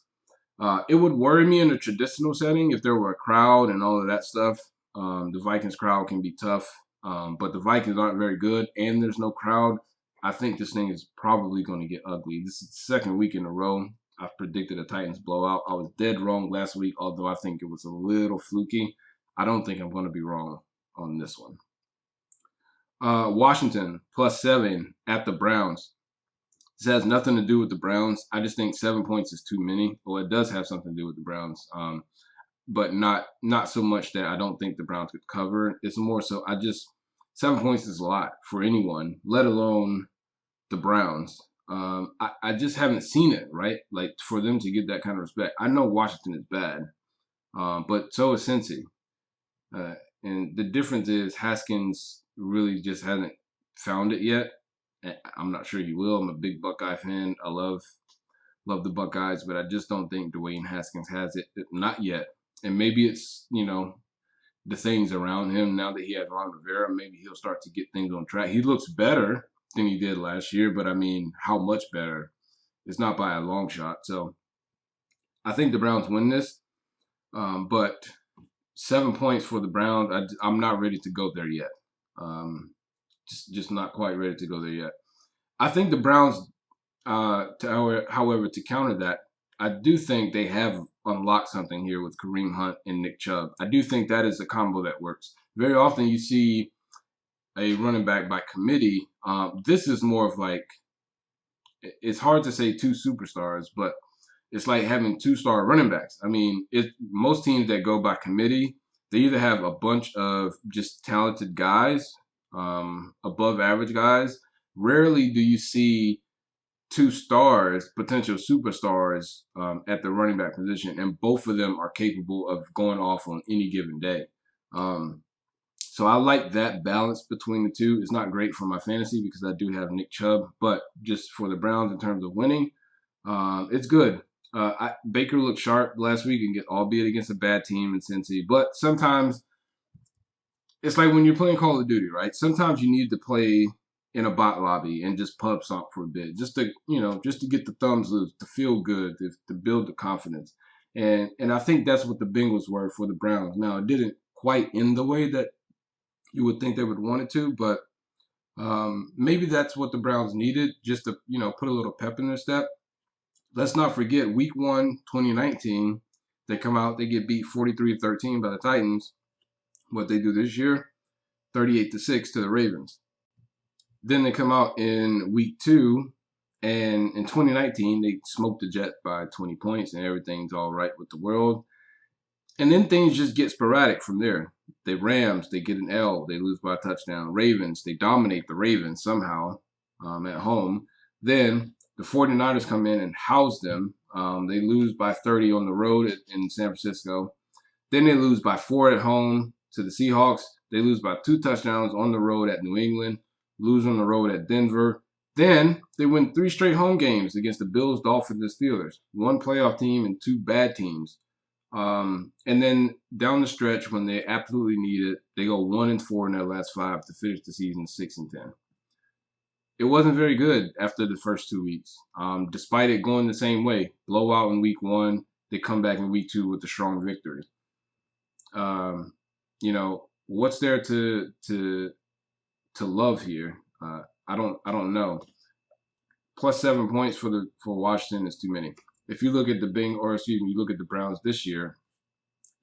It would worry me in a traditional setting if there were a crowd and all of that stuff. The Vikings crowd can be tough, but the Vikings aren't very good, and there's no crowd. I think this thing is probably going to get ugly. This is the second week in a row I've predicted a Titans blowout. I was dead wrong last week, although I think it was a little fluky. I don't think I'm going to be wrong on this one. Washington +7 at the Browns. This has nothing to do with the Browns. I just think 7 points is too many. Well, it does have something to do with the Browns, but not so much that I don't think the Browns could cover. It's more so 7 points is a lot for anyone, let alone the Browns. I just haven't seen it, right? Like, for them to get that kind of respect. I know Washington is bad, but so is Cincy. And the difference is Haskins really just hasn't found it yet. I'm not sure he will. I'm a big Buckeye fan. I love the Buckeyes, but I just don't think Dwayne Haskins has it. Not yet. And maybe it's, the things around him now that he has Ron Rivera. Maybe he'll start to get things on track. He looks better than he did last year, but I mean, how much better? It's not by a long shot. So I think the Browns win this, but 7 points for the Browns. I'm not ready to go there yet. Just not quite ready to go there yet. I think the Browns, however, to counter that, I do think they have unlocked something here with Kareem Hunt and Nick Chubb. I do think that is a combo that works. Very often you see a running back by committee. This is more of like, it's hard to say 2 superstars, but it's like having 2-star running backs. I mean, most teams that go by committee, they either have a bunch of just talented guys, above average guys. Rarely do you see 2 stars, potential superstars, at the running back position, and both of them are capable of going off on any given day. So I like that balance between the two. It's not great for my fantasy because I do have Nick Chubb, but just for the Browns in terms of winning, it's good. Baker looked sharp last week, albeit against a bad team in Cincy. But sometimes it's like when you're playing Call of Duty, right? Sometimes you need to play in a bot lobby and just pub somp for a bit, just to get the thumbs loose, to feel good, to build the confidence. And I think that's what the Bengals were for the Browns. Now, it didn't quite end the way that you would think they would want it to, but maybe that's what the Browns needed, just to put a little pep in their step. Let's not forget, week 1, 2019, they come out, they get beat 43-13 by the Titans. What they do this year, 38-6 to the Ravens. Then they come out in week 2, and in 2019, they smoked the Jets by 20 points, and everything's all right with the world. And then things just get sporadic from there. The Rams, they get an L, they lose by a touchdown. Ravens, they dominate the Ravens somehow at home. Then the 49ers come in and house them. They lose by 30 on the road in San Francisco. Then they lose by 4 at home to the Seahawks. They lose by 2 touchdowns on the road at New England. Lose on the road at Denver. Then they win 3 straight home games against the Bills, Dolphins, and Steelers. 1 playoff team and 2 bad teams. And then down the stretch, when they absolutely need it, they go 1-4 in their last 5 to finish the season 6-10. it wasn't very good after the first 2 weeks. Despite it going the same way, blowout in week 1, they come back in week 2 with a strong victory. What's there to love here? I don't know. Plus 7 points for Washington is too many. If you look at you look at the Browns this year,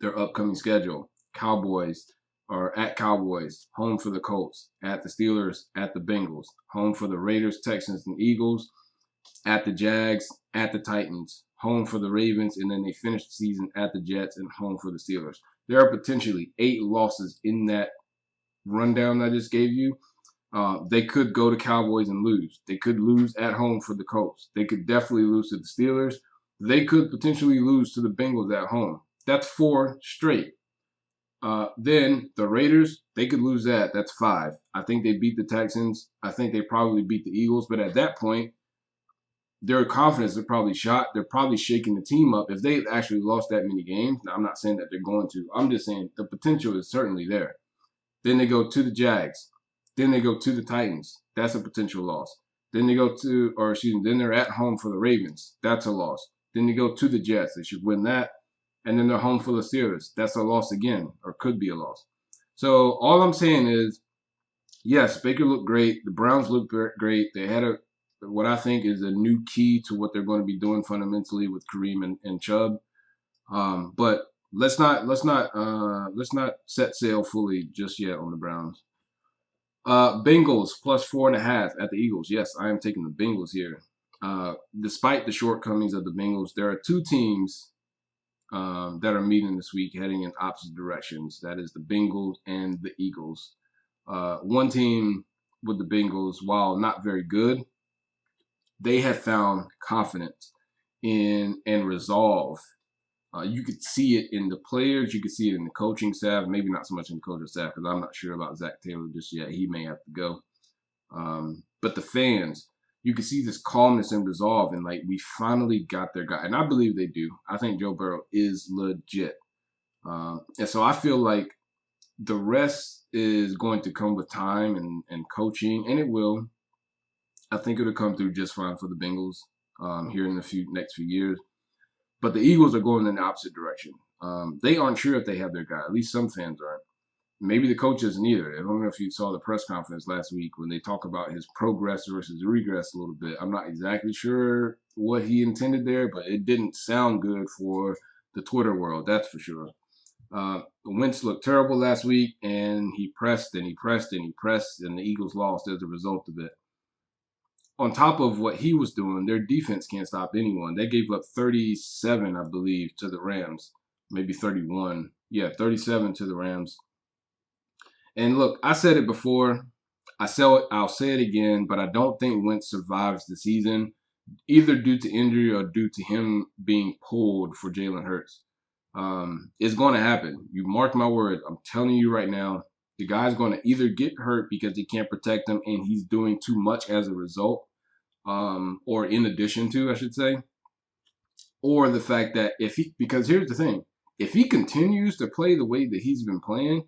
their upcoming schedule: Cowboys are at Cowboys, home for the Colts, at the Steelers, at the Bengals, home for the Raiders, Texans, and Eagles, at the Jags, at the Titans, home for the Ravens, and then they finish the season at the Jets and home for the Steelers. There are potentially 8 losses in that rundown I just gave you. They could go to Cowboys and lose. They could lose at home for the Colts. They could definitely lose to the Steelers. They could potentially lose to the Bengals at home. That's 4 straight. Then the Raiders, they could lose that. That's 5. I think they beat the Texans. I think they probably beat the Eagles. But at that point, their confidence is probably shot. They're probably shaking the team up. If they actually lost that many games, now I'm not saying that they're going to. I'm just saying the potential is certainly there. Then they go to the Jags. Then they go to the Titans. That's a potential loss. Then they go then they're at home for the Ravens. That's a loss. Then they go to the Jets. They should win that. And then they're home for the Steelers. That's a loss again, or could be a loss. So all I'm saying is, yes, Baker looked great. The Browns looked great. They had what I think is a new key to what they're going to be doing fundamentally with Kareem and Chubb. But let's not set sail fully just yet on the Browns. Bengals plus 4.5 at the Eagles. Yes, I am taking the Bengals here. Despite the shortcomings of the Bengals, there are 2 teams that are meeting this week heading in opposite directions. That is the Bengals and the Eagles. One team with the Bengals, while not very good, they have found confidence and resolve. You could see it in the players. You could see it in the coaching staff. Maybe not so much in the coaching staff because I'm not sure about Zach Taylor just yet. He may have to go. But the fans, you can see this calmness and resolve, and we finally got their guy. And I believe they do. I think Joe Burrow is legit. And so I feel like the rest is going to come with time and coaching, and it will. I think it'll come through just fine for the Bengals here in the next few years. But the Eagles are going in the opposite direction. They aren't sure if they have their guy. At least some fans aren't. Maybe the coach isn't either. I don't know if you saw the press conference last week when they talk about his progress versus regress a little bit. I'm not exactly sure what he intended there, but it didn't sound good for the Twitter world, that's for sure. Wentz looked terrible last week, and he pressed and he pressed and he pressed, and the Eagles lost as a result of it. On top of what he was doing, their defense can't stop anyone. They gave up 37, I believe, to the Rams. Maybe 31. Yeah, 37 to the Rams. And look, I said it before. I'll say it again, but I don't think Wentz survives the season, either due to injury or due to him being pulled for Jalen Hurts. It's going to happen. You mark my words. I'm telling you right now, the guy's going to either get hurt because he can't protect him and he's doing too much as a result, or in addition to, I should say, or the fact that because here's the thing, if he continues to play the way that he's been playing,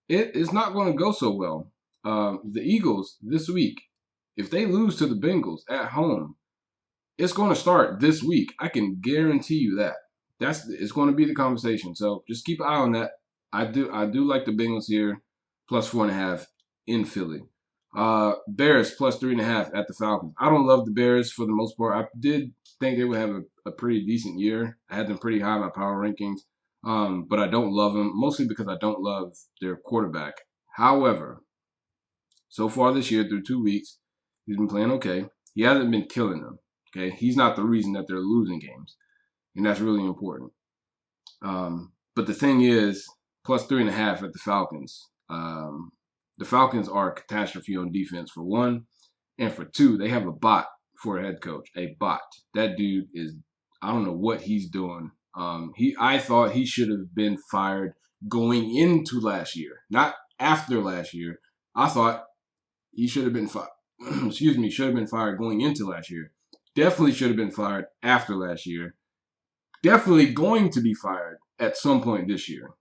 it is not going to go so well. The Eagles this week, if they lose to the Bengals at home, it's going to start this week. I can guarantee you that. It's going to be the conversation. So just keep an eye on that. I do like the Bengals here, plus 4.5 in Philly. Bears plus 3.5 at the Falcons. I don't love the Bears for the most part. I did think they would have a pretty decent year. I had them pretty high in my power rankings. But I don't love them, mostly because I don't love their quarterback. However, so far this year, through 2 weeks, he's been playing okay. He hasn't been killing them. Okay, he's not the reason that they're losing games, and that's really important. But the thing is, plus 3.5 at the Falcons. The Falcons are a catastrophe on defense, for one, and for two, they have a bot for a head coach. A bot. That dude is, I don't know what he's doing. I thought he should have been fired going into last year, not after last year. I thought he should have been fired. Should have been fired going into last year. Definitely should have been fired after last year. Definitely going to be fired at some point this year.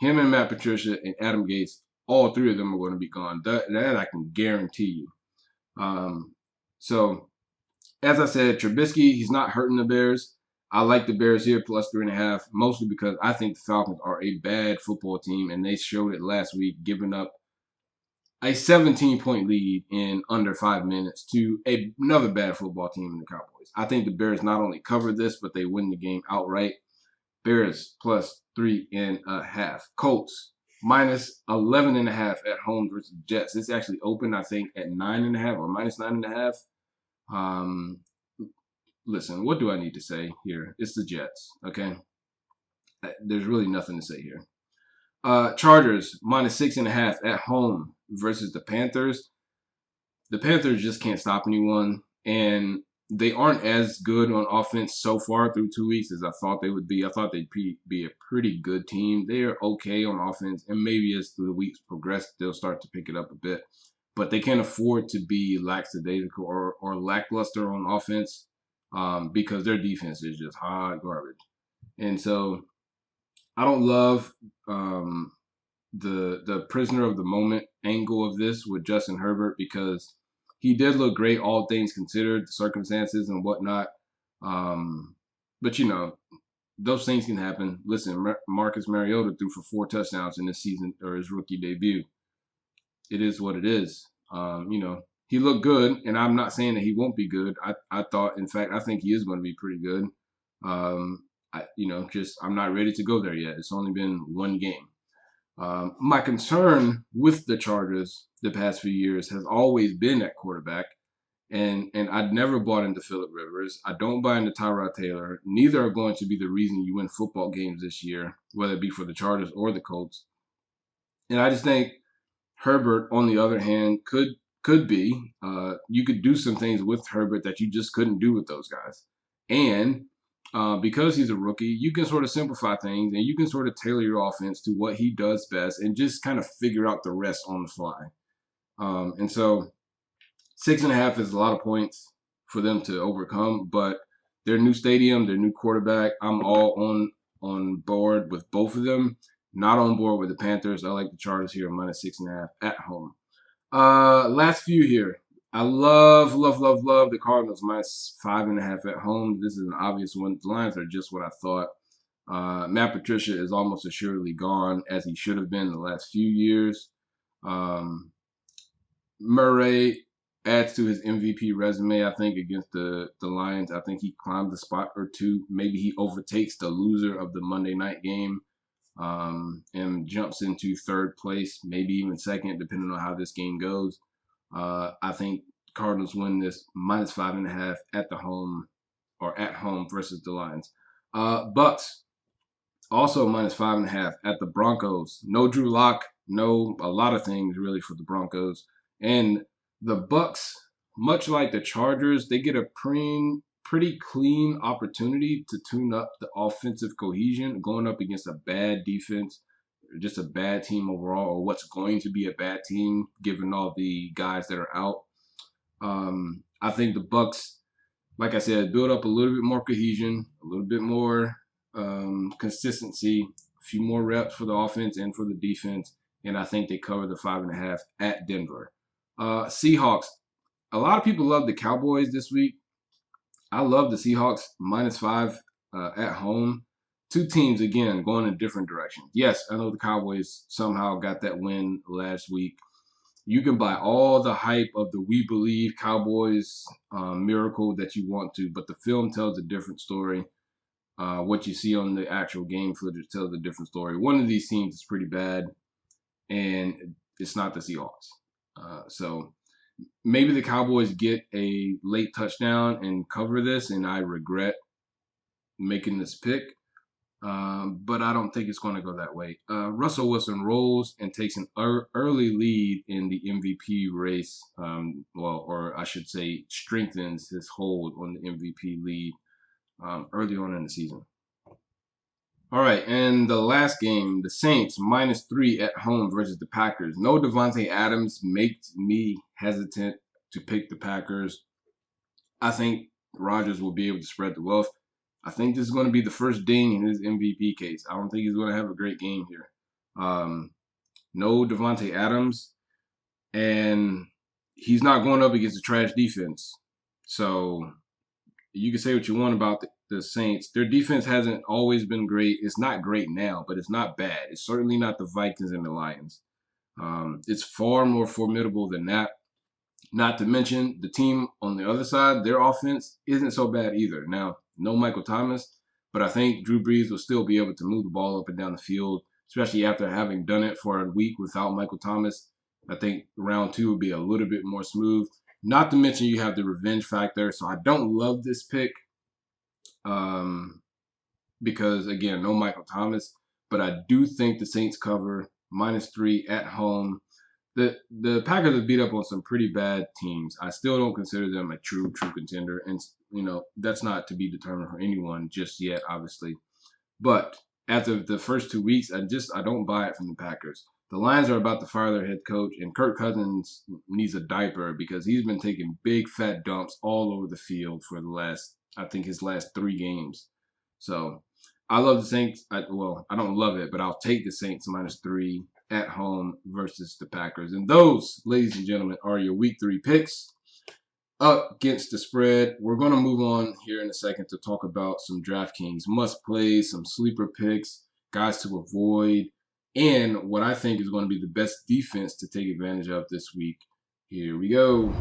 Him and Matt Patricia and Adam Gates, all 3 of them are going to be gone. That I can guarantee you. So, as I said, Trubisky, he's not hurting the Bears. I like the Bears here, plus 3.5, mostly because I think the Falcons are a bad football team, and they showed it last week, giving up a 17-point lead in under 5 minutes to another bad football team in the Cowboys. I think the Bears not only cover this, but they win the game outright. Bears plus 3.5. Colts minus 11.5 at home versus Jets. It's actually open, I think, at 9.5 or minus 9.5. Listen, what do I need to say here? It's the Jets, okay? There's really nothing to say here. Chargers minus 6.5 at home versus the Panthers. The Panthers just can't stop anyone, and they aren't as good on offense so far through 2 weeks as I thought they would be. I thought they'd be a pretty good team. They're okay on offense, and maybe as the weeks progress, they'll start to pick it up a bit. But they can't afford to be lackadaisical or lackluster on offense because their defense is just hot garbage. And so I don't love the prisoner of the moment angle of this with Justin Herbert because he did look great, all things considered, the circumstances and whatnot. But, those things can happen. Listen, Marcus Mariota threw for 4 touchdowns in this season or his rookie debut. It is what it is. He looked good, and I'm not saying that he won't be good. I thought, in fact, I think he is going to be pretty good. I'm not ready to go there yet. It's only been one game. My concern with the Chargers the past few years has always been at quarterback, and I'd never bought into Phillip Rivers. I don't buy into Tyrod Taylor. Neither are going to be the reason you win football games this year, whether it be for the Chargers or the Colts. And I just think Herbert, on the other hand, could be. You could do some things with Herbert that you just couldn't do with those guys. And because he's a rookie, you can sort of simplify things and you can sort of tailor your offense to what he does best and just kind of figure out the rest on the fly. And so 6.5 is a lot of points for them to overcome, but their new stadium, their new quarterback, I'm all on board with both of them. Not on board with the Panthers. I like the Chargers here, minus 6.5 at home. Last few here. I love the Cardinals minus 5.5 at home. This is an obvious one. The lines are just what I thought. Matt Patricia is almost assuredly gone, as he should have been the last few years. Murray adds to his MVP resume, I think, against the Lions. I think he climbs a spot or two. Maybe he overtakes the loser of the Monday night game and jumps into third place, maybe even second, depending on how this game goes. I think Cardinals win this minus 5.5 at home versus the Lions. Bucks also minus 5.5 at the Broncos. No Drew Lock, no a lot of things really for the Broncos. And the Bucks, much like the Chargers, they get a pretty clean opportunity to tune up the offensive cohesion going up against a bad defense, just a bad team overall, or what's going to be a bad team given all the guys that are out. I think the Bucks, like I said, build up a little bit more cohesion, a little bit more consistency, a few more reps for the offense and for the defense, and I think they cover the 5.5 at Denver. Seahawks. A lot of people love the Cowboys this week. I love the Seahawks minus 5 at home. Two teams, again, going in different directions. Yes, I know the Cowboys somehow got that win last week. You can buy all the hype of the We Believe Cowboys miracle that you want to, but the film tells a different story. What you see on the actual game footage tells a different story. One of these teams is pretty bad, and it's not the Seahawks. So maybe the Cowboys get a late touchdown and cover this, and I regret making this pick. But I don't think it's going to go that way. Russell Wilson rolls and takes an early lead in the MVP race, or I should say strengthens his hold on the MVP lead early on in the season. All right, and the last game, the Saints minus 3 at home versus the Packers. No Devontae Adams makes me hesitant to pick the Packers. I think Rodgers will be able to spread the wealth. I think this is going to be the first ding in his MVP case. I don't think he's going to have a great game here. No Devontae Adams. And he's not going up against a trash defense. So you can say what you want about the Saints. Their defense hasn't always been great. It's not great now, but it's not bad. It's certainly not the Vikings and the Lions. It's far more formidable than that. Not to mention the team on the other side, their offense isn't so bad either. Now, no Michael Thomas, but I think Drew Brees will still be able to move the ball up and down the field, especially after having done it for a week without Michael Thomas. I think round 2 would be a little bit more smooth. Not to mention you have the revenge factor. So I don't love this pick because, again, no Michael Thomas. But I do think the Saints cover -3 at home. The Packers have beat up on some pretty bad teams. I still don't consider them a true contender. And, that's not to be determined for anyone just yet, obviously. But after the first 2 weeks, I don't buy it from the Packers. The Lions are about to fire their head coach, and Kirk Cousins needs a diaper because he's been taking big fat dumps all over the field for his last 3 games. So I love the Saints. I don't love it, but I'll take the Saints -3 at home versus the Packers. And those, ladies and gentlemen, are your week 3 picks against the spread. We're going to move on here in a second to talk about some Draftkings must plays, some sleeper picks, guys to avoid, and what I think is going to be the best defense to take advantage of this week. Here we go.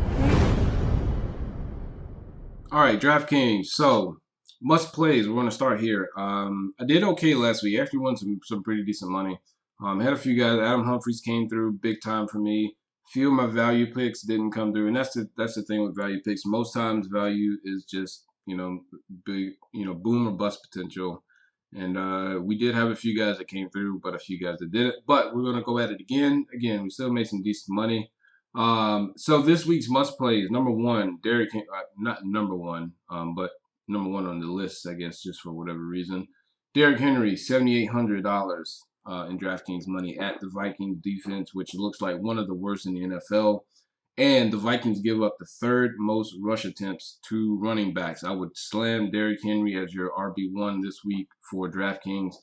All right, Draftkings. So, must plays. We're going to start here. I did okay last week. I actually won some pretty decent money. Had a few guys. Adam Humphries came through big time for me. Few of my value picks didn't come through, and that's the thing with value picks. Most times, value is just big boom or bust potential. And we did have a few guys that came through, but a few guys that didn't. But we're gonna go at it again. Again, we still made some decent money. So this week's must plays. Number 1, Derrick. Not number 1, but number 1 on the list, I guess, just for whatever reason. Derrick Henry, $7,800 in DraftKings money at the Vikings defense, which looks like one of the worst in the NFL. And the Vikings give up the 3rd most rush attempts to running backs. I would slam Derrick Henry as your RB1 this week for DraftKings.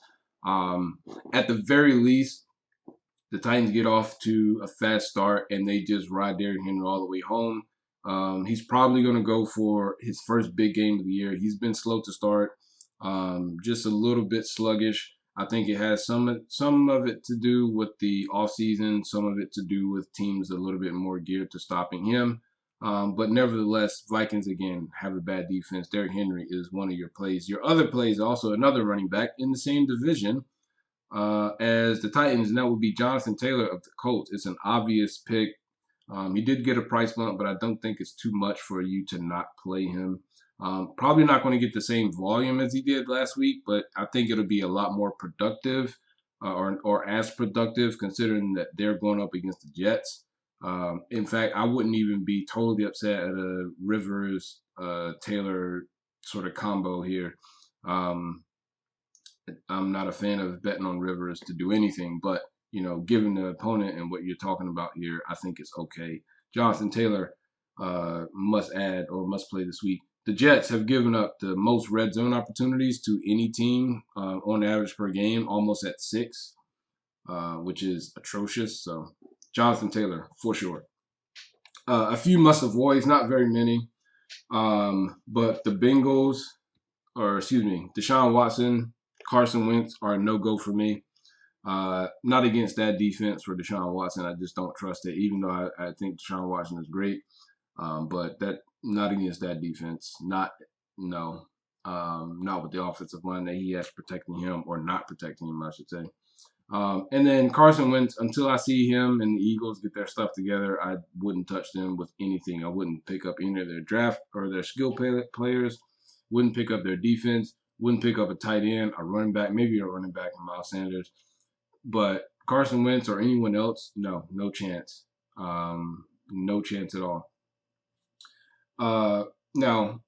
At the very least, the Titans get off to a fast start and they just ride Derrick Henry all the way home. He's probably going to go for his first big game of the year. He's been slow to start, just a little bit sluggish. I think it has some of it to do with the offseason, some of it to do with teams a little bit more geared to stopping him. But nevertheless, Vikings, again, have a bad defense. Derrick Henry is one of your plays. Your other plays, also another running back in the same division as the Titans, and that would be Jonathan Taylor of the Colts. It's an obvious pick. He did get a price bump, but I don't think it's too much for you to not play him. Probably not going to get the same volume as he did last week, but I think it'll be a lot more productive or as productive considering that they're going up against the Jets. In fact, I wouldn't even be totally upset at a Rivers Taylor sort of combo here. I'm not a fan of betting on Rivers to do anything, but given the opponent and what you're talking about here, I think it's okay. Jonathan Taylor must add or must play this week. The Jets have given up the most red zone opportunities to any team on average per game, almost at 6, which is atrocious. So Jonathan Taylor, for sure. A few must avoids, not very many. But the Bengals, Deshaun Watson, Carson Wentz are a no-go for me. Not against that defense for Deshaun Watson. I just don't trust it, even though I think Deshaun Watson is great. But not against that defense. Not with the offensive line that he has protecting him, or not protecting him, I should say. And then Carson Wentz, until I see him and the Eagles get their stuff together, I wouldn't touch them with anything. I wouldn't pick up any of their draft or their skill players. Wouldn't pick up their defense. Wouldn't pick up a tight end, a running back, maybe a running back in Miles Sanders. But Carson Wentz or anyone else, no chance. No chance at all. Now,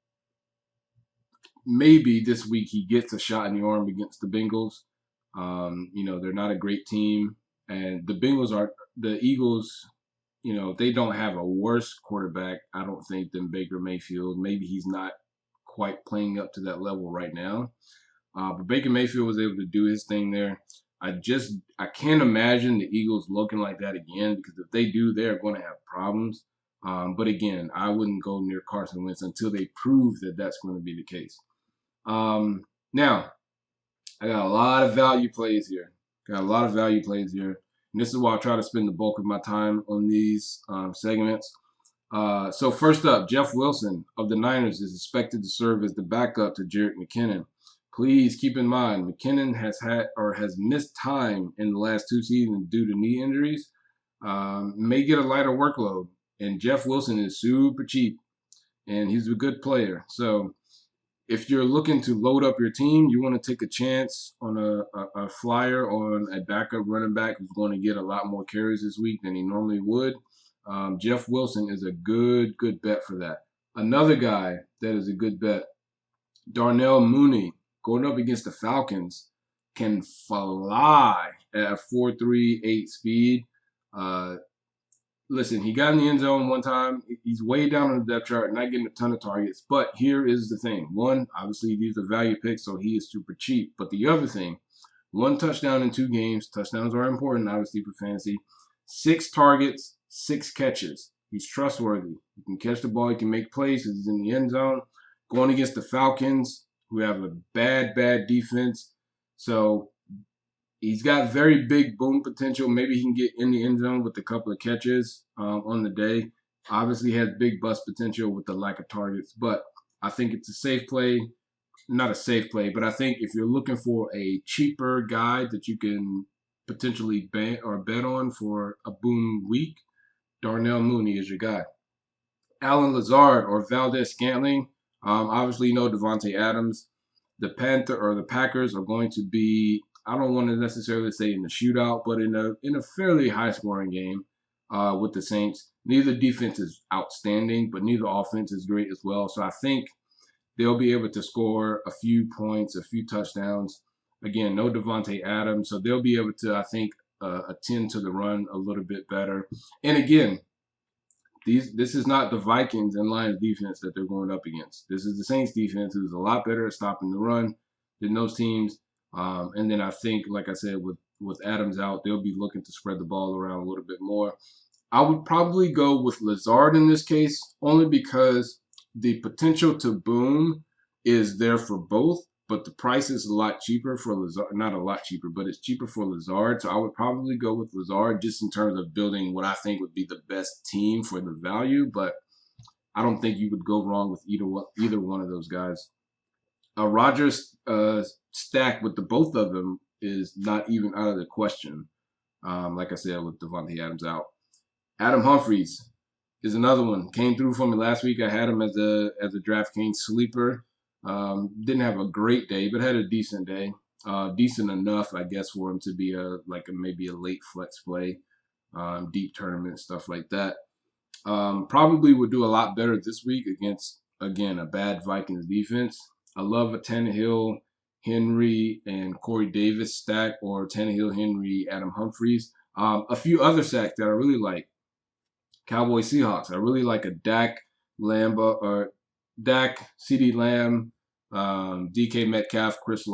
maybe this week he gets a shot in the arm against the Bengals. They're not a great team. And the Eagles, they don't have a worse quarterback, I don't think, than Baker Mayfield. Maybe he's not quite playing up to that level right now. But Baker Mayfield was able to do his thing there. I can't imagine the Eagles looking like that again, because if they do, they're going to have problems. But again, I wouldn't go near Carson Wentz until they prove that that's going to be the case. Now, I got a lot of value plays here. And this is why I try to spend the bulk of my time on these segments. So first up, Jeff Wilson of the Niners is expected to serve as the backup to Jerick McKinnon. Please keep in mind, McKinnon has missed time in the last 2 seasons due to knee injuries. May get a lighter workload, and Jeff Wilson is super cheap, and he's a good player. So if you're looking to load up your team, you want to take a chance on a flyer on a backup running back who's going to get a lot more carries this week than he normally would. Jeff Wilson is a good bet for that. Another guy that is a good bet, Darnell Mooney, going up against the Falcons, can fly at a 4.38 speed. Listen, he got in the end zone one time. He's way down on the depth chart, not getting a ton of targets. But here is the thing. One, obviously, these are value picks, so he is super cheap. But the other thing, 1 touchdown in 2 games. Touchdowns are important, obviously, for fantasy. 6 targets, 6 catches. He's trustworthy. He can catch the ball. He can make plays because he's in the end zone. Going against the Falcons, who have a bad defense. So he's got very big boom potential. Maybe he can get in the end zone with a couple of catches on the day. Obviously has big bust potential with the lack of targets. But I think it's a safe play. Not a safe play, but I think if you're looking for a cheaper guy that you can potentially bet on for a boom week, Darnell Mooney is your guy. Allen Lazard or Valdez-Scantling. Obviously, Devontae Adams. The Packers are going to be, I don't want to necessarily say in the shootout, but in a fairly high-scoring game with the Saints. Neither defense is outstanding, but neither offense is great as well. So I think they'll be able to score a few points, a few touchdowns. Again, no Devontae Adams, so they'll be able to, I think, attend to the run a little bit better. And again, this is not the Vikings and Lions defense that they're going up against. This is the Saints defense, who's a lot better at stopping the run than those teams. And then I think, like I said, with Adams out, they'll be looking to spread the ball around a little bit more. I would probably go with Lazard in this case, only because the potential to boom is there for both, but the price is a lot cheaper for Lazard. Not a lot cheaper, but it's cheaper for Lazard. So I would probably go with Lazard just in terms of building what I think would be the best team for the value. But I don't think you would go wrong with either one of those guys. Rodgers stack with the both of them is not even out of the question. Like I said, with Devontae Adams out. Adam Humphries is another one. Came through for me last week. I had him as a Draftkings sleeper. Didn't have a great day, but had a decent day. Decent enough, I guess, for him to be maybe a late flex play, deep tournament, stuff like that. Probably would do a lot better this week against, again, a bad Vikings defense. I love a Tannehill, Henry, and Corey Davis stack, or Tannehill, Henry, Adam Humphries. A few other stacks that I really like. Cowboys, Seahawks. I really like a Dak, CeeDee Lamb, DK Metcalf, Chris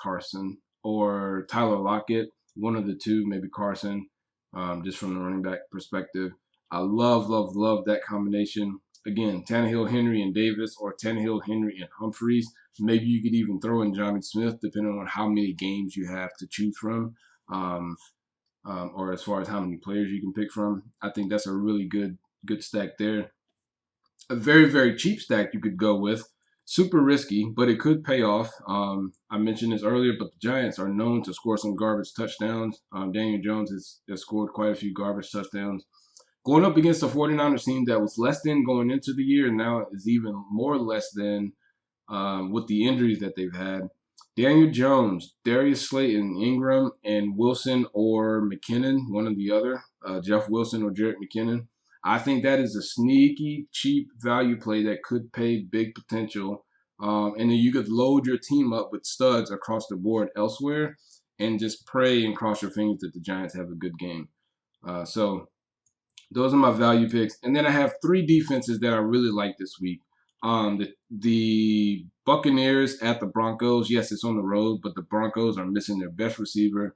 Carson, or Tyler Lockett. One of the two, maybe Carson, just from the running back perspective. I love that combination. Again, Tannehill, Henry, and Davis, or Tannehill, Henry, and Humphries. Maybe you could even throw in Johnny Smith, depending on how many games you have to choose from. Or as far as how many players you can pick from. I think that's a really good stack there. A very cheap stack you could go with. Super risky, but it could pay off. I mentioned this earlier, but the Giants are known to score some garbage touchdowns. Daniel Jones has scored quite a few garbage touchdowns. Going up against a 49ers team that was less than going into the year, and now is even more less than with the injuries that they've had. Daniel Jones, Darius Slayton, Ingram, and Wilson or McKinnon, one or the other. Jeff Wilson or Jerick McKinnon. I think that is a sneaky, cheap value play that could pay big potential. And then you could load your team up with studs across the board elsewhere and just pray and cross your fingers that the Giants have a good game. So those are my value picks. And then I have 3 defenses that I really like this week. The Buccaneers at the Broncos. Yes, it's on the road, but the Broncos are missing their best receiver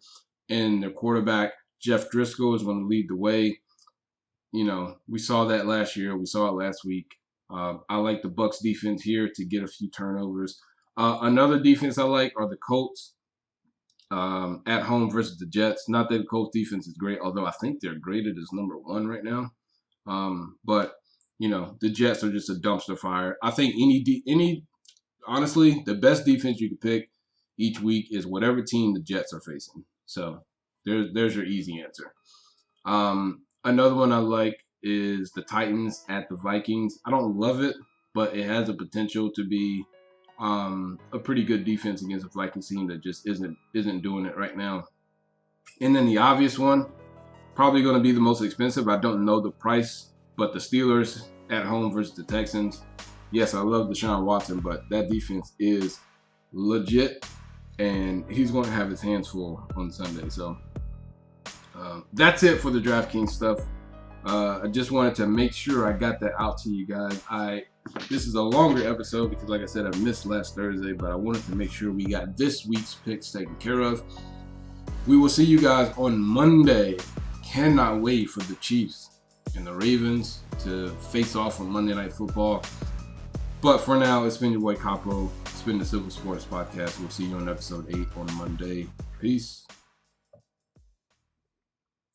and their quarterback. Jeff Driscoll is going to lead the way. we saw that last year. We saw it last week. I like the Bucs defense here to get a few turnovers. Another defense I like are the Colts at home versus the Jets. Not that the Colts defense is great, although I think they're graded as number 1 right now. But the Jets are just a dumpster fire. I think honestly, the best defense you could pick each week is whatever team the Jets are facing. So there's your easy answer. Another one I like is the Titans at the Vikings. I don't love it, but it has a potential to be a pretty good defense against a Vikings team that just isn't doing it right now. And then the obvious one, probably going to be the most expensive. I don't know the price, but the Steelers at home versus the Texans. Yes, I love Deshaun Watson, but that defense is legit, and he's going to have his hands full on Sunday. So that's it for the DraftKings stuff. I just wanted to make sure I got that out to you guys. This is a longer episode because, like I said, I missed last Thursday, but I wanted to make sure we got this week's picks taken care of. We will see you guys on Monday. Cannot wait for the Chiefs and the Ravens to face off on Monday Night Football. But for now, it's been your boy Capo. It's been the Simple Sports Podcast. We'll see you on episode 8 on Monday. Peace.